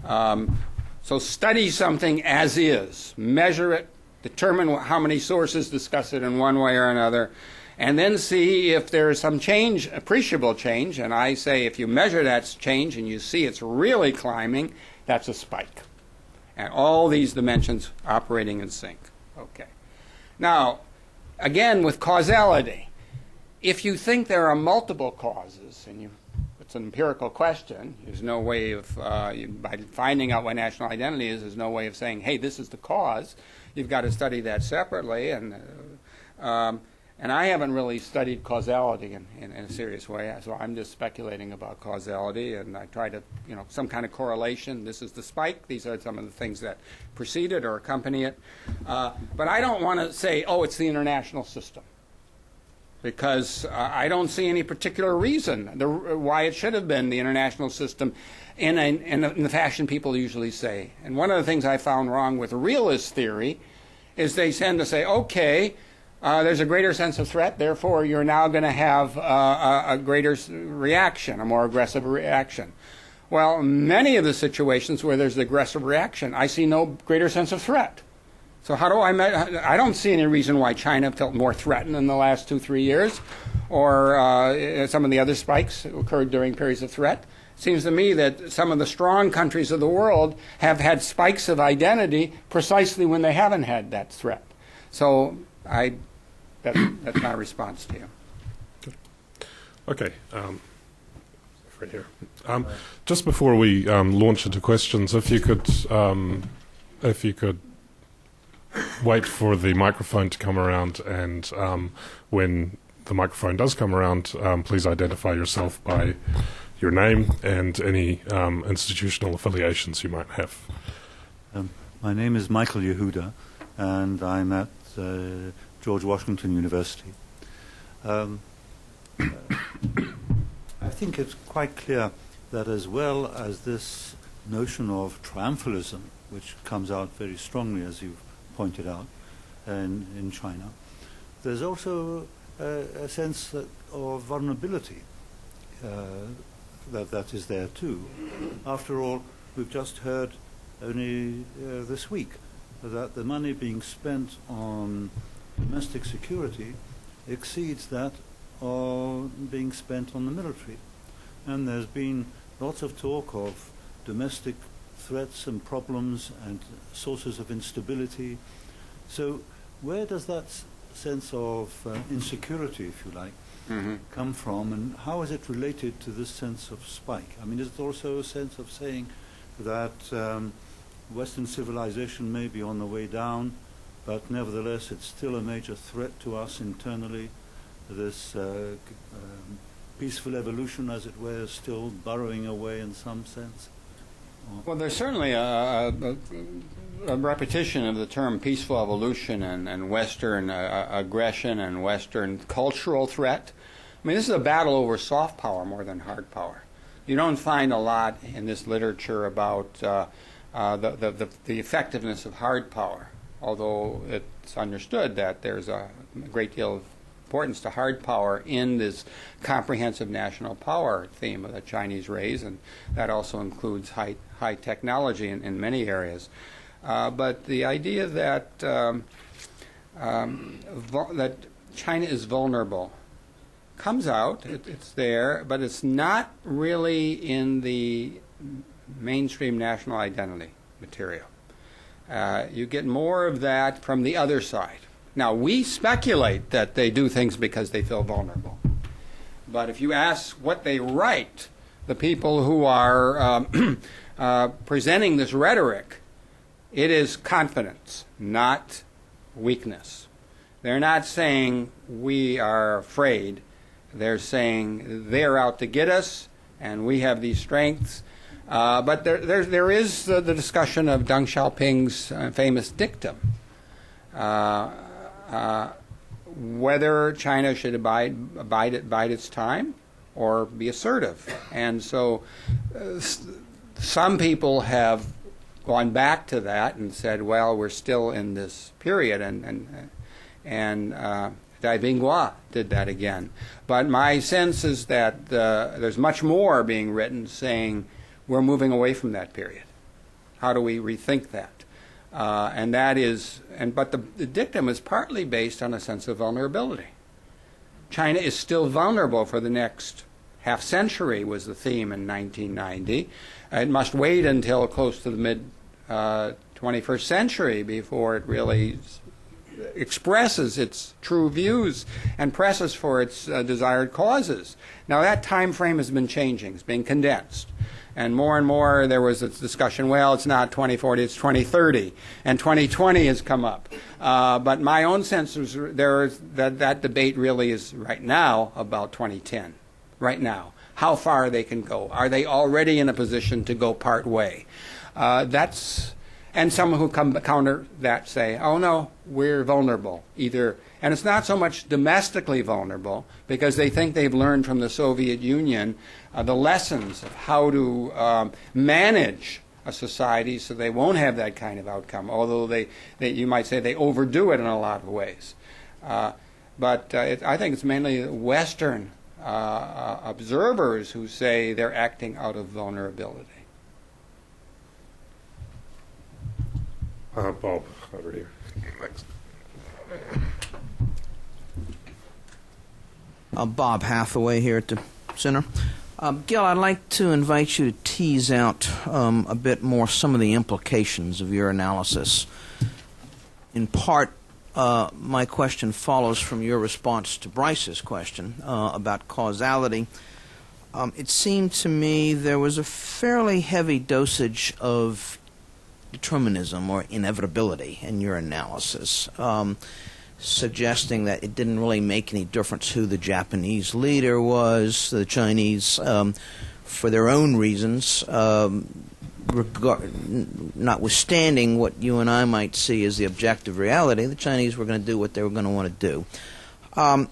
S2: So study something as is, measure it, determine how many sources discuss it in one way or another, and then see if there is some change, appreciable change. And I say if you measure that change and you see it's really climbing, that's a spike. And all these dimensions operating in sync. Okay. Now, again, with causality, if you think there are multiple causes, and it's an empirical question, there's no way of, by finding out what national identity is, there's no way of saying, hey, this is the cause. You've got to study that separately. And I haven't really studied causality in a serious way, so I'm just speculating about causality, and I try to, some kind of correlation. This is the spike. These are some of the things that precede it or accompany it. But I don't want to say, oh, it's the international system, because I don't see any particular reason why it should have been the international system in the fashion people usually say. And one of the things I found wrong with realist theory is they tend to say, okay, there's a greater sense of threat, therefore you're now going to have a greater reaction, a more aggressive reaction. Well, many of the situations where there's aggressive reaction, I see no greater sense of threat. So how do I don't see any reason why China felt more threatened in the last 2-3 years, or some of the other spikes occurred during periods of threat. It seems to me that some of the strong countries of the world have had spikes of identity precisely when they haven't had that threat. So that's my response to you.
S1: Okay. Right here. Just before we launch into questions, if you could wait for the microphone to come around, and when the microphone does come around, please identify yourself by your name and any institutional affiliations you might have.
S3: My name is Michael Yehuda, and I'm at George Washington University. I think it's quite clear that as well as this notion of triumphalism, which comes out very strongly, as you've pointed out, in China, there's also a sense of vulnerability that is there too. After all, we've just heard only this week that the money being spent on domestic security exceeds that being spent on the military. And there's been lots of talk of domestic threats and problems and sources of instability. So where does that sense of insecurity, if you like, come from, and how is it related to this sense of spike? I mean, is it also a sense of saying that Western civilization may be on the way down, but nevertheless it's still a major threat to us internally? This peaceful evolution, as it were, is still burrowing away in some sense?
S2: Well, there's certainly a repetition of the term peaceful evolution and Western aggression and Western cultural threat. I mean, this is a battle over soft power more than hard power. You don't find a lot in this literature about the effectiveness of hard power, although it's understood that there's a great deal of importance to hard power in this comprehensive national power theme that the Chinese raise, and that also includes high technology in many areas. But the idea that that China is vulnerable comes out. It's there, but it's not really in the mainstream national identity material. You get more of that from the other side. Now, we speculate that they do things because they feel vulnerable. But if you ask what they write, the people who are presenting this rhetoric, it is confidence, not weakness. They're not saying we are afraid. They're saying they're out to get us, and we have these strengths. But there is the discussion of Deng Xiaoping's famous dictum. Whether China should bide its time or be assertive. And so some people have gone back to that and said, well, we're still in this period, and Dai Binghua did that again. But my sense is that there's much more being written saying we're moving away from that period. How do we rethink that? And that is, but the dictum is partly based on a sense of vulnerability. China is still vulnerable for the next half century was the theme in 1990. It must wait until close to the mid 21st century before it really expresses its true views and presses for its desired causes. Now that time frame has been changing. It's being condensed. And more there was this discussion, well, it's not 2040, it's 2030. And 2020 has come up. But my own sense is that debate really is right now about 2010. Right now. How far they can go. Are they already in a position to go part way? And some who counter that say, oh no, we're vulnerable. And it's not so much domestically vulnerable, because they think they've learned from the Soviet Union the lessons of how to manage a society so they won't have that kind of outcome, although you might say they overdo it in a lot of ways. But I think it's mainly Western observers who say they're acting out of vulnerability.
S1: Bob, over here. Thanks.
S4: Bob Hathaway here at the center. Gil, I'd like to invite you to tease out a bit more some of the implications of your analysis. In part, my question follows from your response to Bryce's question about causality. It seemed to me there was a fairly heavy dosage of determinism or inevitability in your analysis, suggesting that it didn't really make any difference who the Japanese leader was, the Chinese, for their own reasons, notwithstanding what you and I might see as the objective reality, the Chinese were going to do what they were going to want to do. At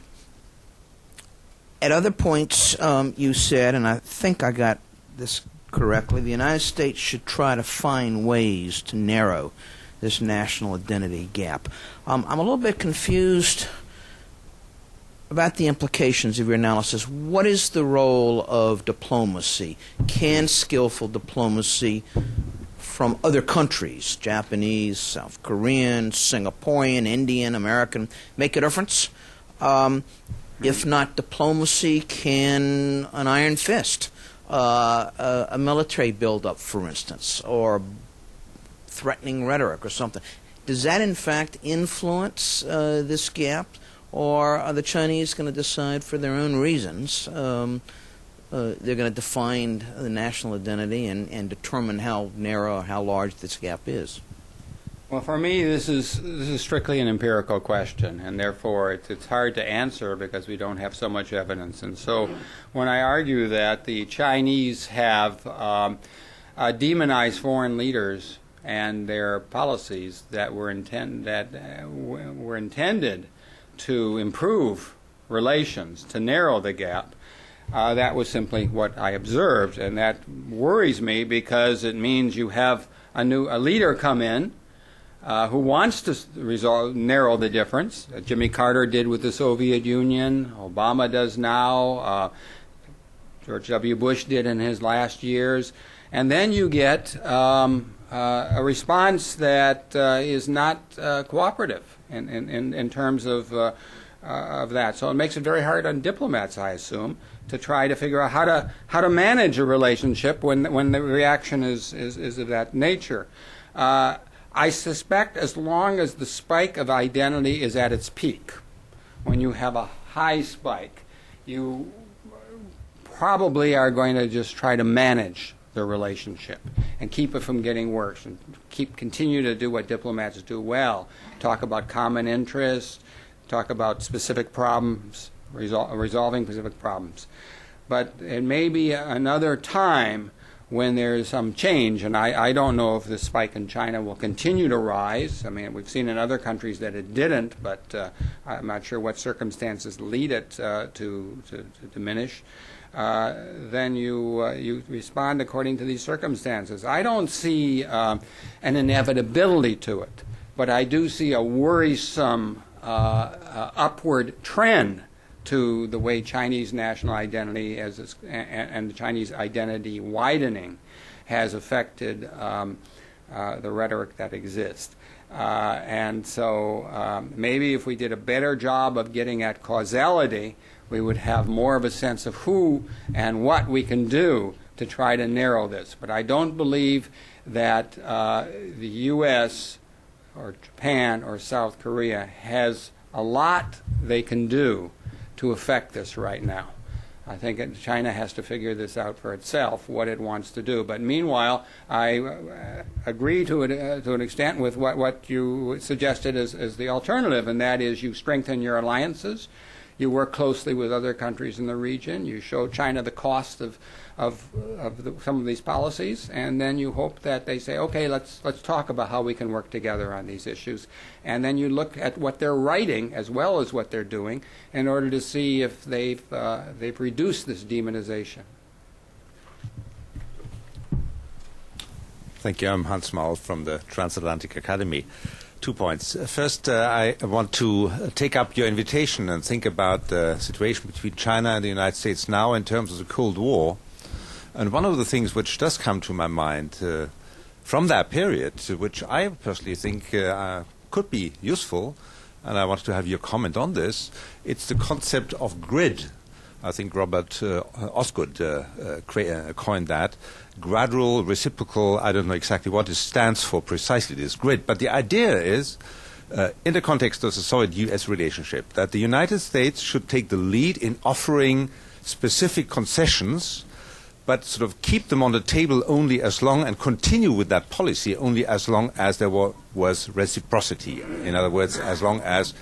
S4: other points, you said, and I think I got this correctly, the United States should try to find ways to narrow this national identity gap. I'm a little bit confused about the implications of your analysis. What is the role of diplomacy? Can skillful diplomacy from other countries, Japanese, South Korean, Singaporean, Indian, American, make a difference? If not diplomacy, can an iron fist, a military buildup, for instance, or threatening rhetoric or something, does that in fact influence this gap? Or are the Chinese going to decide for their own reasons they're going to define the national identity and determine how narrow or how large this gap is?
S2: Well, for me, this is strictly an empirical question, and therefore it's hard to answer because we don't have so much evidence. And so when I argue that the Chinese have demonized foreign leaders and their policies that were intended to improve relations, to narrow the gap, that was simply what I observed, and that worries me because it means you have a leader come in who wants to narrow the difference. Jimmy Carter did with the Soviet Union, Obama does now, George W. Bush did in his last years, and then you get a response that is not cooperative in terms of that. So it makes it very hard on diplomats, I assume, to try to figure out how to manage a relationship when the reaction is of that nature. I suspect as long as the spike of identity is at its peak, when you have a high spike, you probably are going to just try to manage the relationship and keep it from getting worse and continue to do what diplomats do well, talk about common interests, talk about specific problems, resolving specific problems. But it may be another time when there's some change, and I don't know if the spike in China will continue to rise. I mean, we've seen in other countries that it didn't, but I'm not sure what circumstances lead it to diminish. Then you respond according to these circumstances. I don't see an inevitability to it, but I do see a worrisome upward trend to the way Chinese national identity and the Chinese identity widening has affected the rhetoric that exists. And so maybe if we did a better job of getting at causality, we would have more of a sense of who and what we can do to try to narrow this. But I don't believe that the U.S. or Japan or South Korea has a lot they can do to affect this right now. I think China has to figure this out for itself, what it wants to do. But meanwhile, I agree to an extent with what you suggested as the alternative, and that is you strengthen your alliances, you work closely with other countries in the region, you show China the cost of some of these policies, and then you hope that they say, okay, let's talk about how we can work together on these issues. And then you look at what they're writing as well as what they're doing in order to see if they've reduced this demonization.
S5: Thank you. I'm Hans Maul from the Transatlantic Academy. 2 points. First, I want to take up your invitation and think about the situation between China and the United States now in terms of the Cold War. And one of the things which does come to my mind from that period, which I personally think could be useful, and I want to have your comment on this, it's the concept of grid. I think Robert Osgood coined that. Gradual, reciprocal, I don't know exactly what it stands for precisely, this grid. But the idea is, in the context of the Soviet-US relationship, that the United States should take the lead in offering specific concessions, but sort of keep them on the table only as long and continue with that policy only as long as there was reciprocity. In other words, as long as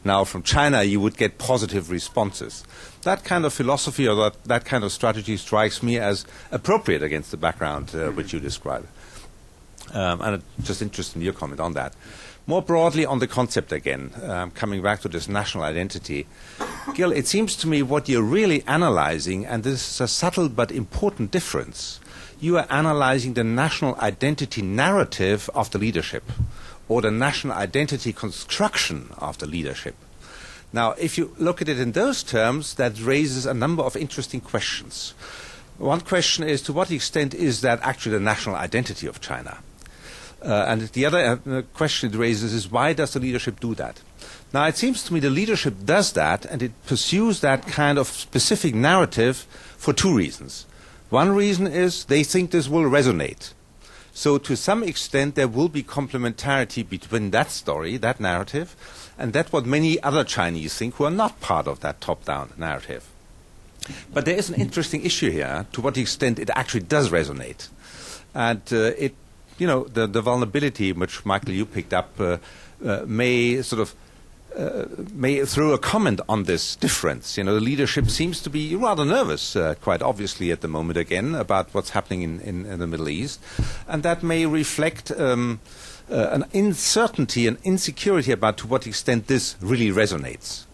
S5: now from China you would get positive responses. That kind of philosophy or that kind of strategy strikes me as appropriate against the background which you describe. And I'm just interested in your comment on that. More broadly on the concept again, coming back to this national identity, Gil, it seems to me what you're really analyzing, and this is a subtle but important difference, you are analyzing the national identity narrative of the leadership, or the national identity construction of the leadership. Now, if you look at it in those terms, that raises a number of interesting questions. One question is, to what extent is that actually the national identity of China? And the other question it raises is, why does the leadership do that? Now, it seems to me the leadership does that, and it pursues that kind of specific narrative for two reasons. One reason is they think this will resonate. So to some extent there will be complementarity between that story, that narrative, and that's what many other Chinese think who are not part of that top-down narrative. But there is an interesting issue here, to what extent it actually does resonate. And the vulnerability which, Michael, you picked up may throw a comment on this difference. You know, the leadership seems to be rather nervous, quite obviously at the moment again, about what's happening in the Middle East, and that may reflect an uncertainty and insecurity about to what extent this really resonates.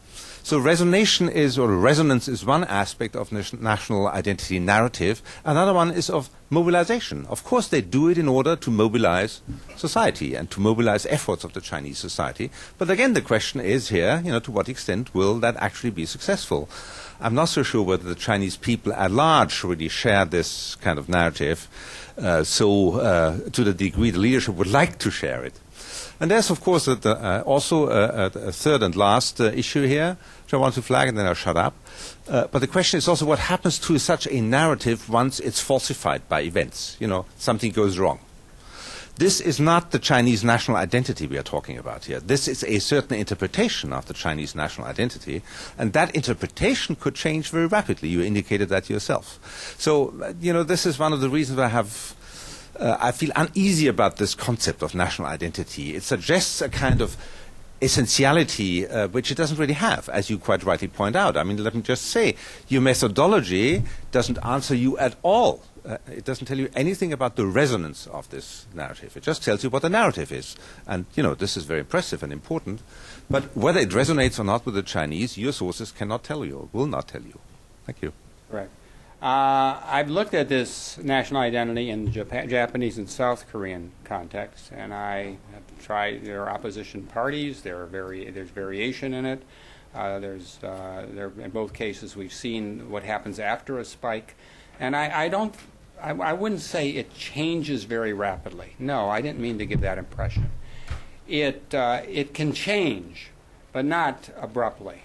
S5: So resonance is one aspect of national identity narrative. Another one is of mobilization. Of course, they do it in order to mobilize society and to mobilize efforts of the Chinese society. But again, the question is here, to what extent will that actually be successful? I'm not so sure whether the Chinese people at large really share this kind of narrative, to the degree the leadership would like to share it. And there's, of course, also a third and last issue here, which I want to flag, and then I'll shut up. But the question is also what happens to such a narrative once it's falsified by events. Something goes wrong. This is not the Chinese national identity we are talking about here. This is a certain interpretation of the Chinese national identity, and that interpretation could change very rapidly. You indicated that yourself. So, this is one of the reasons I feel uneasy about this concept of national identity. It suggests a kind of essentiality which it doesn't really have, as you quite rightly point out. I mean, let me just say, your methodology doesn't answer you at all. It doesn't tell you anything about the resonance of this narrative. It just tells you what the narrative is. And, this is very impressive and important. But whether it resonates or not with the Chinese, your sources cannot tell you or will not tell you. Thank you.
S2: Correct. I've looked at this national identity in the Japanese and South Korean context, and I have tried. There are opposition parties. There's variation in it. In both cases, we've seen what happens after a spike, and I wouldn't say it changes very rapidly. No, I didn't mean to give that impression. It can change, but not abruptly.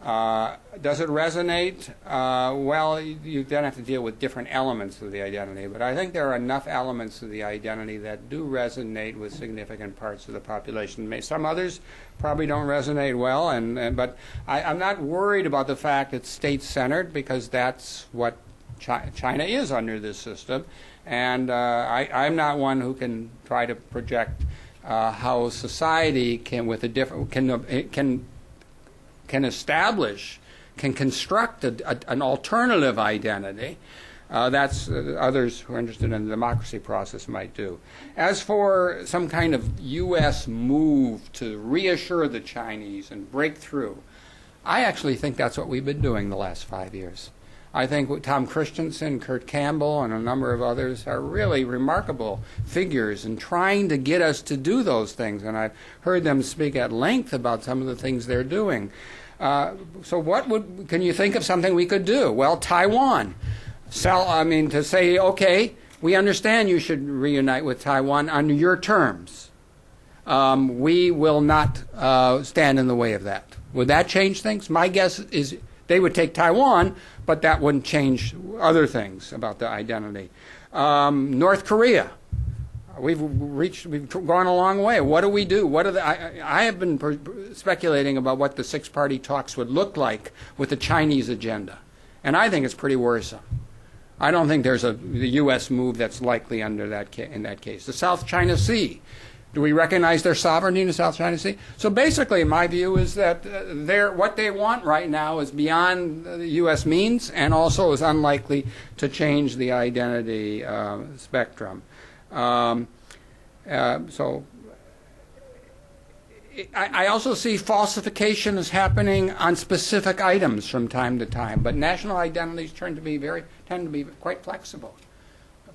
S2: Does it resonate? Well, you then have to deal with different elements of the identity, but I think there are enough elements of the identity that do resonate with significant parts of the population. Some others probably don't resonate well, but I'm not worried about the fact it's state-centered, because that's what China is under this system, and I'm not one who can try to project how society can construct an alternative identity. That's others who are interested in the democracy process might do. As for some kind of U.S. move to reassure the Chinese and break through, I actually think that's what we've been doing the last 5 years. I think Tom Christensen, Kurt Campbell, and a number of others are really remarkable figures in trying to get us to do those things. And I've heard them speak at length about some of the things they're doing. So can you think of something we could do? Well, Taiwan. To say, okay, we understand you should reunite with Taiwan on your terms. We will not stand in the way of that. Would that change things? My guess is they would take Taiwan, but that wouldn't change other things about the identity. North Korea. We've gone a long way. What do we do? I have been speculating about what the six-party talks would look like with the Chinese agenda, and I think it's pretty worrisome. I don't think there's the U.S. move that's likely in that case. The South China Sea. Do we recognize their sovereignty in the South China Sea? So basically, my view is that what they want right now is beyond the U.S. means, and also is unlikely to change the identity spectrum. I also see falsification as happening on specific items from time to time, but national identities tend to be quite flexible.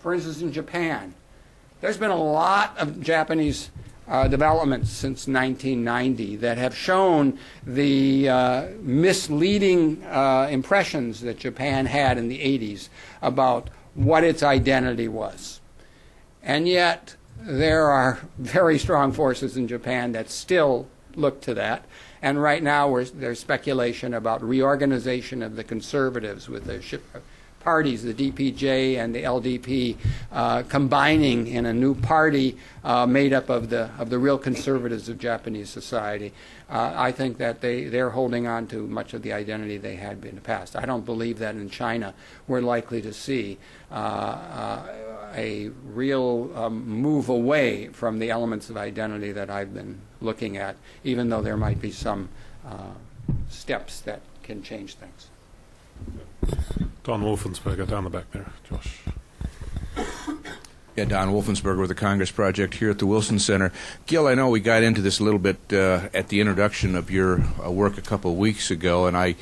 S2: For instance, in Japan, there's been a lot of Japanese developments since 1990 that have shown the misleading impressions that Japan had in the 80s about what its identity was. And yet, there are very strong forces in Japan that still look to that. And right now, there's speculation about reorganization of the conservatives with the parties, the DPJ and the LDP, combining in a new party made up of the real conservatives of Japanese society. I think that they're holding on to much of the identity they had in the past. I don't believe that in China we're likely to see a real move away from the elements of identity that I've been looking at, even though there might be some steps that can change things.
S1: Don Wolfensberger down the back there. Josh.
S6: Yeah, Don Wolfensberger with the Congress Project here at the Wilson Center. Gil, I know we got into this a little bit at the introduction of your work a couple of weeks ago, and I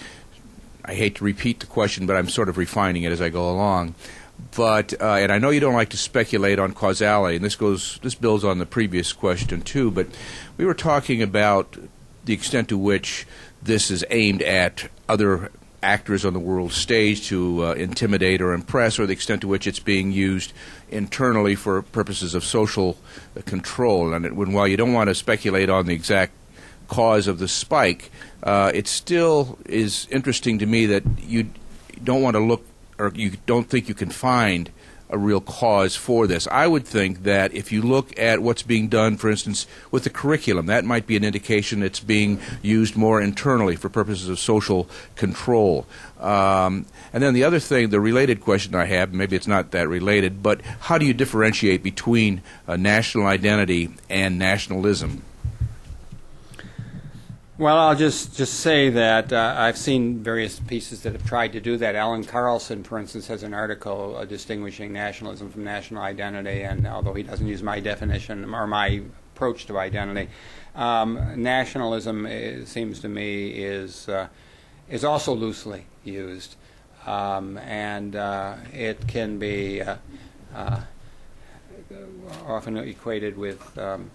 S6: hate to repeat the question, but I'm sort of refining it as I go along. But and I know you don't like to speculate on causality, and this builds on the previous question too. But we were talking about the extent to which this is aimed at other actors on the world stage to intimidate or impress, or the extent to which it's being used internally for purposes of social control. And while you don't want to speculate on the exact cause of the spike, it still is interesting to me that you don't want to look, or you don't think you can find a real cause for this. I would think that if you look at what's being done, for instance, with the curriculum, that might be an indication it's being used more internally for purposes of social control. And then the other thing, the related question I have, maybe it's not that related, but how do you differentiate between national identity and nationalism?
S2: Well, I'll just say that I've seen various pieces that have tried to do that. Alan Carlson, for instance, has an article distinguishing nationalism from national identity, and although he doesn't use my definition or my approach to identity, nationalism, it seems to me, is also loosely used, and it can be often equated with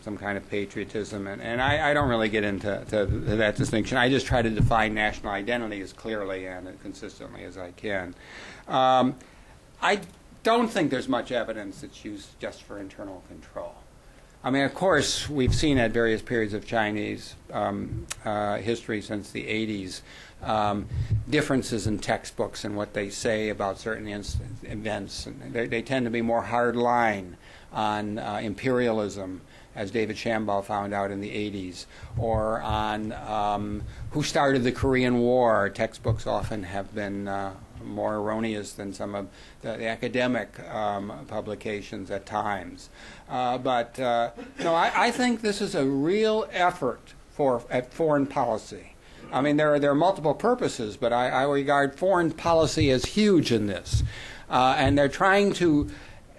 S2: some kind of patriotism, and I don't really get into that distinction. I just try to define national identity as clearly and as consistently as I can. I don't think there's much evidence that's used just for internal control. I mean, of course, we've seen at various periods of Chinese history since the 80s differences in textbooks and what they say about certain events. They tend to be more hard line on imperialism, as David Shambaugh found out in the 80s, or on who started the Korean War. Textbooks often have been more erroneous than some of the academic publications at times. But I think this is a real effort at foreign policy. I mean, there are multiple purposes, but I regard foreign policy as huge in this. And they're trying to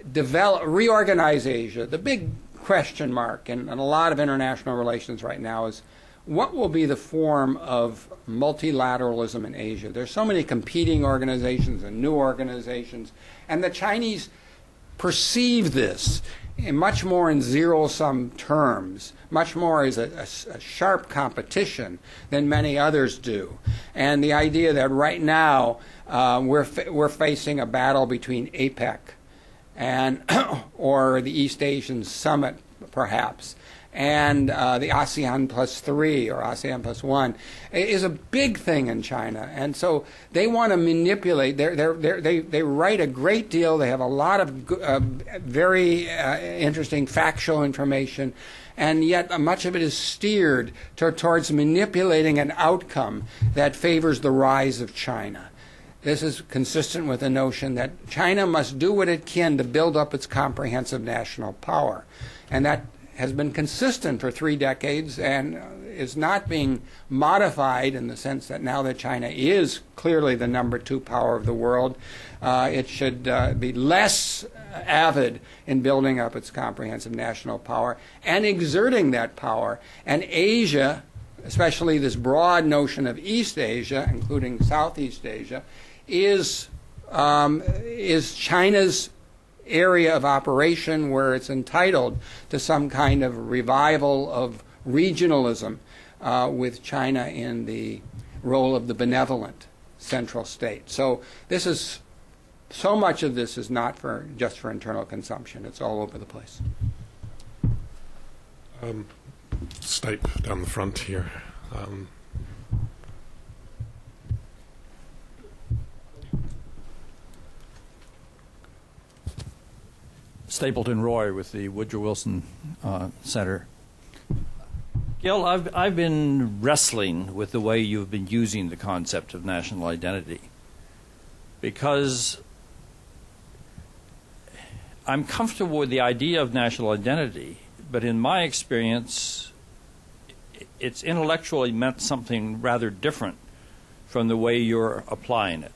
S2: reorganize Asia. The big question mark in a lot of international relations right now is what will be the form of multilateralism in Asia? There's so many competing organizations and new organizations, and the Chinese perceive this much more in zero-sum terms, much more as a sharp competition than many others do. And the idea that right now we're facing a battle between APEC and or the East Asian Summit, perhaps, and the ASEAN plus 3 or ASEAN plus 1 is a big thing in China. And so they want to manipulate. They write a great deal. They have a lot of very interesting factual information. And yet much of it is steered towards manipulating an outcome that favors the rise of China. This is consistent with the notion that China must do what it can to build up its comprehensive national power. And that has been consistent for 3 decades and is not being modified in the sense that now that China is clearly the number 2 power of the world, it should be less avid in building up its comprehensive national power and exerting that power. And Asia, especially this broad notion of East Asia, including Southeast Asia, is China's area of operation where it's entitled to some kind of revival of regionalism with China in the role of the benevolent central state. So this is so much of this is not just for internal consumption. It's all over the place.
S1: Stape down the front here.
S7: Stapleton Roy with the Woodrow Wilson Center. Gil, I've been wrestling with the way you've been using the concept of national identity because I'm comfortable with the idea of national identity, but in my experience, it's intellectually meant something rather different from the way you're applying it.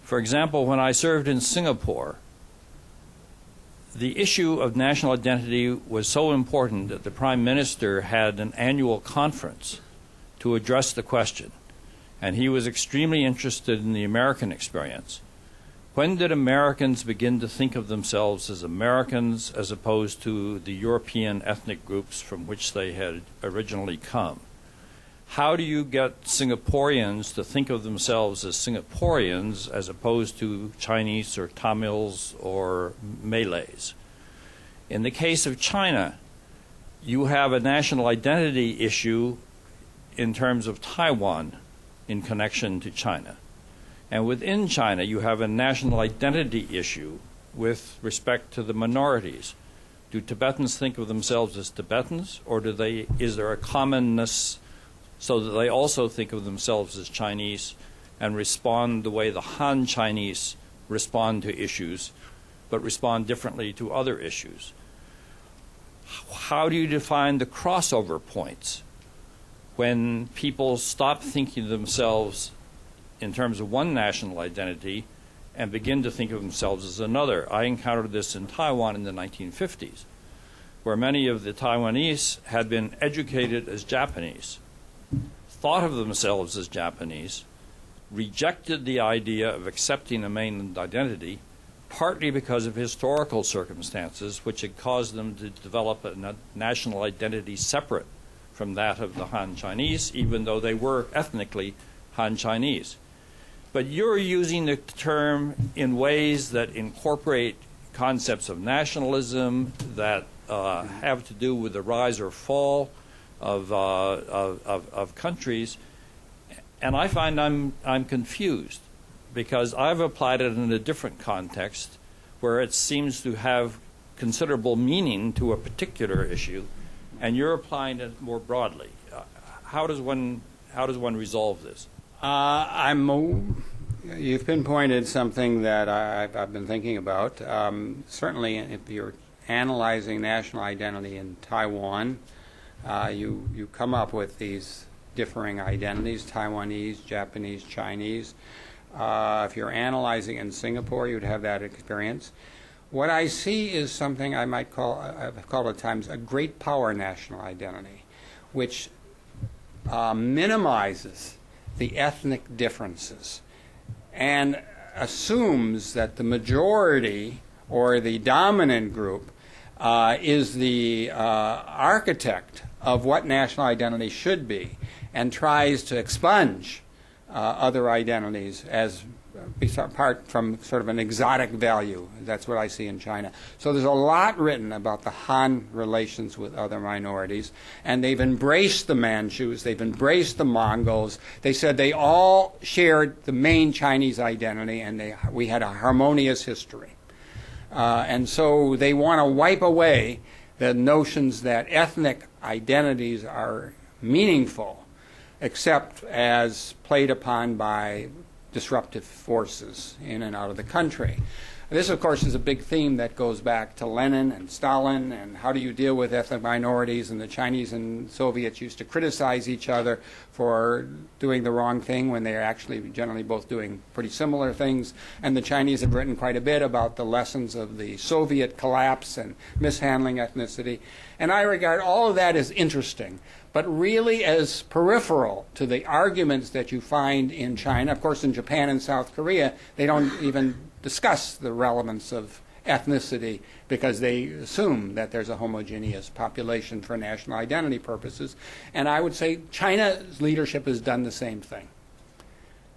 S7: For example, when I served in Singapore, the issue of national identity was so important that the Prime Minister had an annual conference to address the question, and he was extremely interested in the American experience. When did Americans begin to think of themselves as Americans as opposed to the European ethnic groups from which they had originally come? How do you get Singaporeans to think of themselves as Singaporeans as opposed to Chinese or Tamils or Malays? In the case of China, you have a national identity issue in terms of Taiwan in connection to China. And within China, you have a national identity issue with respect to the minorities. Do Tibetans think of themselves as Tibetans, or is there a commonness so that they also think of themselves as Chinese and respond the way the Han Chinese respond to issues, but respond differently to other issues? How do you define the crossover points when people stop thinking of themselves in terms of one national identity and begin to think of themselves as another? I encountered this in Taiwan in the 1950s, where many of the Taiwanese had been educated as Japanese, thought of themselves as Japanese, rejected the idea of accepting a mainland identity, partly because of historical circumstances which had caused them to develop a national identity separate from that of the Han Chinese, even though they were ethnically Han Chinese. But you're using the term in ways that incorporate concepts of nationalism that have to do with the rise or fall of countries, and I find I'm confused because I've applied it in a different context where it seems to have considerable meaning to a particular issue, and you're applying it more broadly. How does one resolve this?
S2: You've pinpointed something that I've been thinking about. Certainly, if you're analyzing national identity in Taiwan, you come up with these differing identities: Taiwanese, Japanese, Chinese. If you're analyzing in Singapore, you'd have that experience. What I see is something I might call, I've called at times, a great power national identity, which minimizes the ethnic differences and assumes that the majority or the dominant group is the architect of what national identity should be, and tries to expunge other identities as apart from sort of an exotic value. That's what I see in China. So there's a lot written about the Han relations with other minorities, and they've embraced the Manchus, they've embraced the Mongols. They said they all shared the main Chinese identity, and we had a harmonious history. And so they want to wipe away the notions that ethnic identities are meaningful, except as played upon by disruptive forces in and out of the country. This, of course, is a big theme that goes back to Lenin and Stalin, and how do you deal with ethnic minorities, and the Chinese and Soviets used to criticize each other for doing the wrong thing when they're actually generally both doing pretty similar things. And the Chinese have written quite a bit about the lessons of the Soviet collapse and mishandling ethnicity. And I regard all of that as interesting, but really as peripheral to the arguments that you find in China. Of course, in Japan and South Korea, they don't even discuss the relevance of ethnicity because they assume that there's a homogeneous population for national identity purposes. And I would say China's leadership has done the same thing.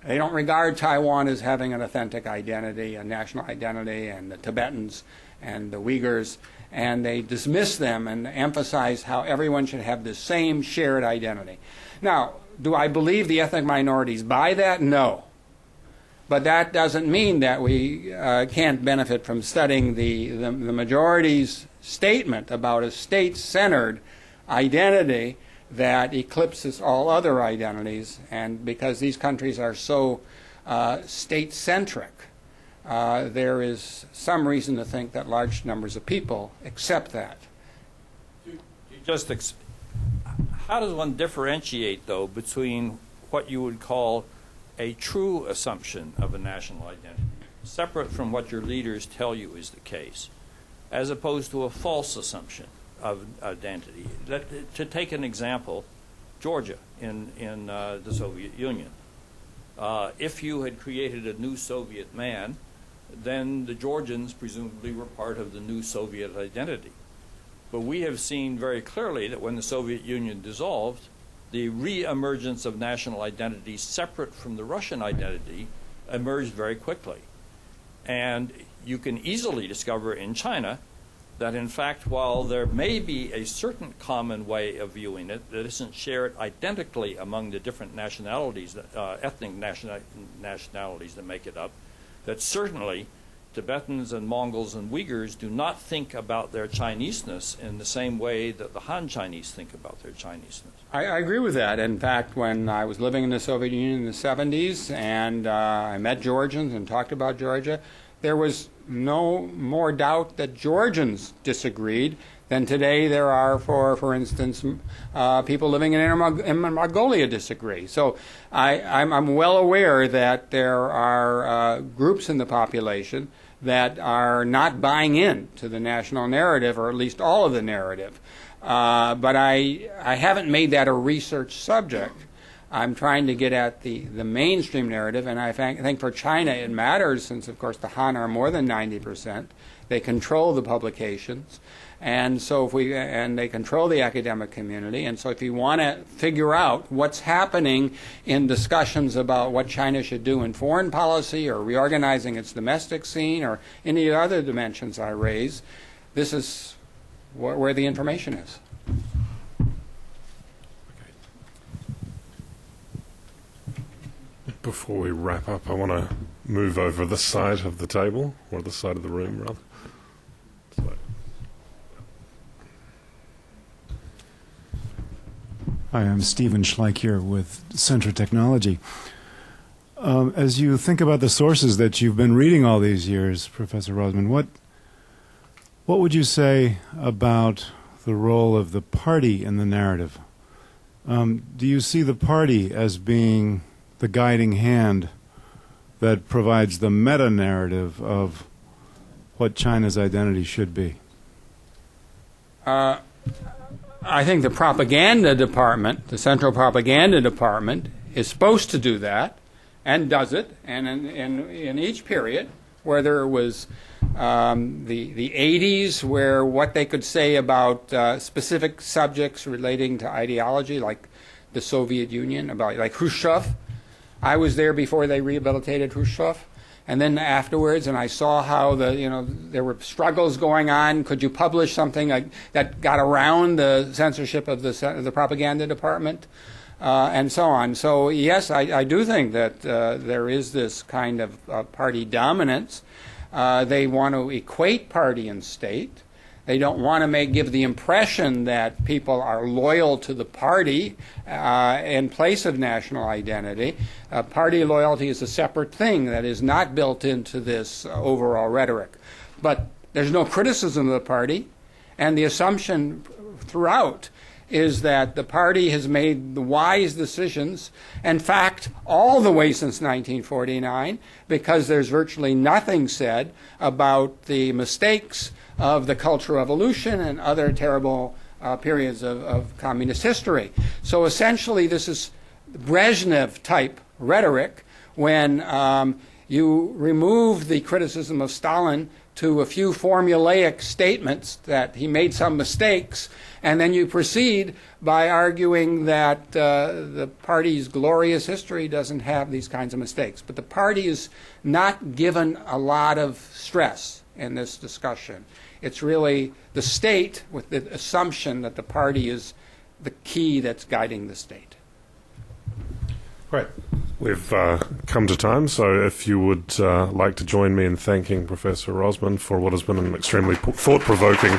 S2: They don't regard Taiwan as having an authentic identity, a national identity, and the Tibetans and the Uyghurs, and they dismiss them and emphasize how everyone should have the same shared identity. Now, do I believe the ethnic minorities buy that? No. But that doesn't mean that we can't benefit from studying the majority's statement about a state-centered identity that eclipses all other identities. And because these countries are so state-centric, there is some reason to think that large numbers of people accept that.
S7: How does one differentiate, though, between what you would call a true assumption of a national identity, separate from what your leaders tell you is the case, as opposed to a false assumption of identity? To take an example, Georgia in the Soviet Union. If you had created a new Soviet man, then the Georgians presumably were part of the new Soviet identity. But we have seen very clearly that when the Soviet Union dissolved, the re-emergence of national identity separate from the Russian identity emerged very quickly. And you can easily discover in China that, in fact, while there may be a certain common way of viewing it that isn't shared identically among the different nationalities, ethnic nationalities that make it up, that certainly Tibetans and Mongols and Uyghurs do not think about their Chineseness in the same way that the Han Chinese think about their Chineseness.
S2: I agree with that. In fact, when I was living in the Soviet Union in the 70s and I met Georgians and talked about Georgia, there was no more doubt that Georgians disagreed than today there are for instance, people living in Inner Mongolia disagree. So I'm well aware that there are groups in the population that are not buying into the national narrative, or at least all of the narrative. But I haven't made that a research subject. I'm trying to get at the mainstream narrative, and I think for China it matters since, of course, the Han are more than 90%. They control the publications, and so they control the academic community. And so if you want to figure out what's happening in discussions about what China should do in foreign policy or reorganizing its domestic scene or any other dimensions I raise, this is where the information is.
S1: Before we wrap up, I want to move over the side of the table, or the side of the room, rather.
S8: Hi, I'm Stephen Schleich here with Centra Technology. As you think about the sources that you've been reading all these years, Professor Rozman, what would you say about the role of the party in the narrative? Do you see the party as being the guiding hand that provides the meta-narrative of what China's identity should be?
S2: I think the propaganda department, the Central Propaganda Department, is supposed to do that and does it. And in each period, whether it was the 80s, where what they could say about specific subjects relating to ideology, like the Soviet Union, about like Khrushchev. I was there before they rehabilitated Khrushchev, and then afterwards, and I saw how there were struggles going on. Could you publish something that got around the censorship of the propaganda department, and so on? So yes, I do think that there is this kind of party dominance. They want to equate party and state. They don't want to give the impression that people are loyal to the party in place of national identity. Party loyalty is a separate thing that is not built into this overall rhetoric. But there's no criticism of the party, and the assumption throughout is that the party has made the wise decisions, in fact, all the way since 1949, because there's virtually nothing said about the mistakes of the Cultural Revolution and other terrible periods of communist history. So essentially this is Brezhnev-type rhetoric when you remove the criticism of Stalin to a few formulaic statements that he made some mistakes, and then you proceed by arguing that the party's glorious history doesn't have these kinds of mistakes. But the party is not given a lot of stress in this discussion. It's really the state with the assumption that the party is the key that's guiding the state.
S1: Great. We've come to time, so if you would like to join me in thanking Professor Rozman for what has been an extremely thought-provoking